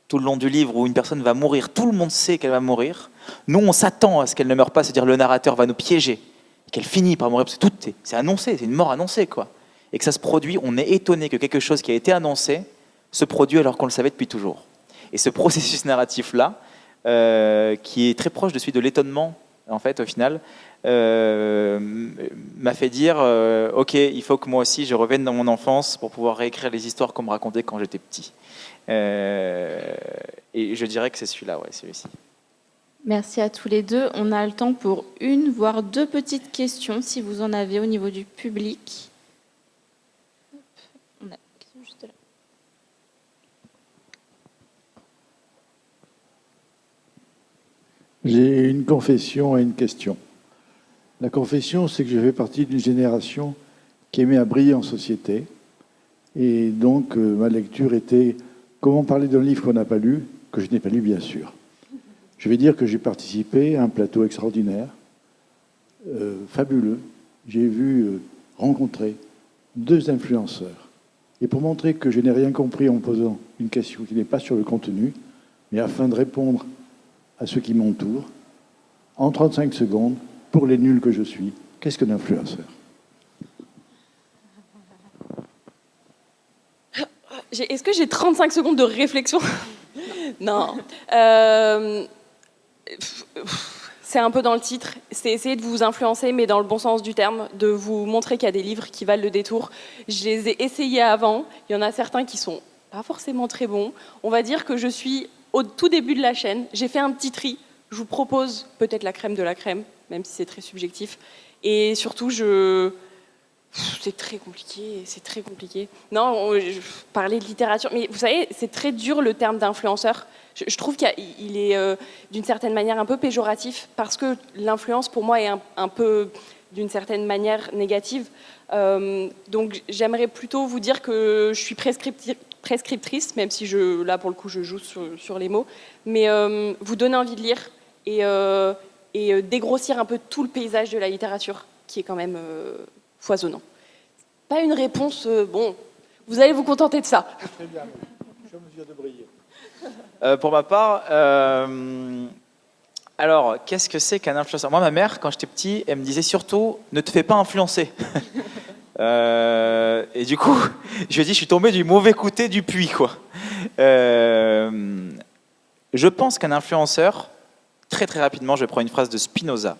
tout le long du livre où une personne va mourir, tout le monde sait qu'elle va mourir. Nous, on s'attend à ce qu'elle ne meure pas, c'est-à-dire le narrateur va nous piéger, qu'elle finit par mourir, parce que tout c'est annoncé, c'est une mort annoncée, quoi. Et que ça se produit, on est étonné que quelque chose qui a été annoncé se produit alors qu'on le savait depuis toujours. Et ce processus narratif-là, qui est très proche de celui de l'étonnement, en fait, au final, m'a fait dire ok, il faut que moi aussi je revienne dans mon enfance pour pouvoir réécrire les histoires qu'on me racontait quand j'étais petit. Et je dirais que c'est celui-là, ouais, celui-ci.
Merci à tous les deux. On a le temps pour une, voire deux petites questions, si vous en avez au niveau du public. On a une question juste là.
J'ai une confession et une question. La confession, c'est que je fais partie d'une génération qui aimait à briller en société. Et donc, ma lecture était comment parler d'un livre qu'on n'a pas lu, que je n'ai pas lu, bien sûr. Je vais dire que j'ai participé à un plateau extraordinaire, fabuleux. J'ai vu rencontrer 2 influenceurs. Et pour montrer que je n'ai rien compris en posant une question qui n'est pas sur le contenu, mais afin de répondre à ceux qui m'entourent, en 35 secondes, pour les nuls que je suis, qu'est-ce qu'un influenceur ?
Est-ce que j'ai 35 secondes de réflexion ? Non. C'est un peu dans le titre. C'est essayer de vous influencer, mais dans le bon sens du terme, de vous montrer qu'il y a des livres qui valent le détour. Je les ai essayés avant. Il y en a certains qui sont pas forcément très bons. On va dire que je suis au tout début de la chaîne. J'ai fait un petit tri. Je vous propose peut-être la crème de la crème, même si c'est très subjectif. Et surtout, c'est très compliqué. Non, je parlais de littérature. Mais vous savez, c'est très dur le terme d'influenceur. Je trouve qu'il est d'une certaine manière un peu péjoratif parce que l'influence, pour moi, est un peu, d'une certaine manière, négative. Donc, j'aimerais plutôt vous dire que je suis prescriptrice, même si là, pour le coup, je joue sur les mots. Mais vous donner envie de lire et dégrossir un peu tout le paysage de la littérature, qui est quand même foisonnant. Pas une réponse, bon, vous allez vous contenter de ça.
Très bien, je suis en mesure de briller.
Pour ma part, alors, qu'est-ce que c'est qu'un influenceur ? Moi, ma mère, quand j'étais petit, elle me disait surtout « ne te fais pas influencer ». Et du coup, je lui ai dit, je suis tombé du mauvais côté du puits, quoi. Je pense qu'un influenceur, très très rapidement, je prends une phrase de Spinoza,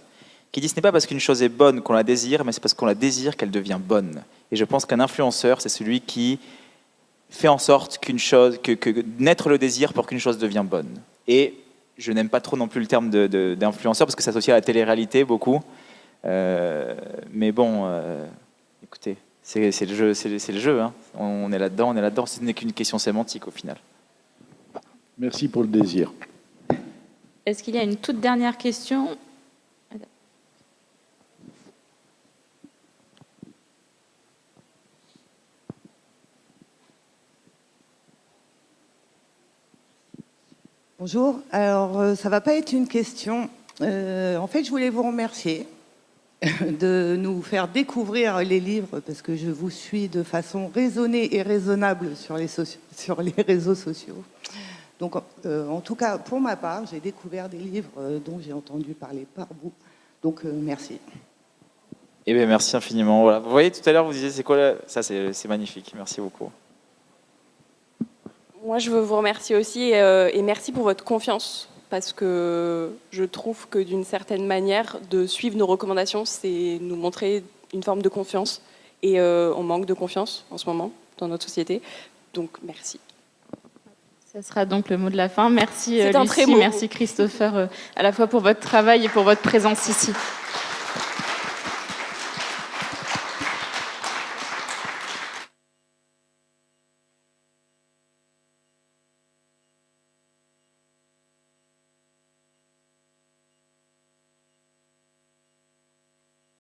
qui dit « ce n'est pas parce qu'une chose est bonne qu'on la désire, mais c'est parce qu'on la désire qu'elle devient bonne ». Et je pense qu'un influenceur, c'est celui qui fait en sorte que naître le désir pour qu'une chose devienne bonne. Et je n'aime pas trop non plus le terme d'influenceur, parce que ça s'associe à la télé-réalité beaucoup. Mais bon, écoutez, c'est le jeu. Hein. On est là-dedans. Ce n'est qu'une question sémantique au final.
Merci pour le désir.
Est-ce qu'il y a une toute dernière question ?
Bonjour, alors ça ne va pas être une question. En fait, je voulais vous remercier de nous faire découvrir les livres, parce que je vous suis de façon raisonnée et raisonnable sur les réseaux sociaux. Donc, en tout cas, pour ma part, j'ai découvert des livres dont j'ai entendu parler par bout. Donc, merci.
Eh bien, merci infiniment. Voilà. Vous voyez, tout à l'heure, vous disiez, c'est quoi là ça, c'est magnifique. Merci beaucoup.
Moi, je veux vous remercier aussi et merci pour votre confiance. Parce que je trouve que d'une certaine manière, de suivre nos recommandations, c'est nous montrer une forme de confiance. Et on manque de confiance en ce moment dans notre société. Donc, merci.
Ce sera donc le mot de la fin. Merci
C'est un très
Lucie,
beau
merci Christopher, à la fois pour votre travail et pour votre présence ici.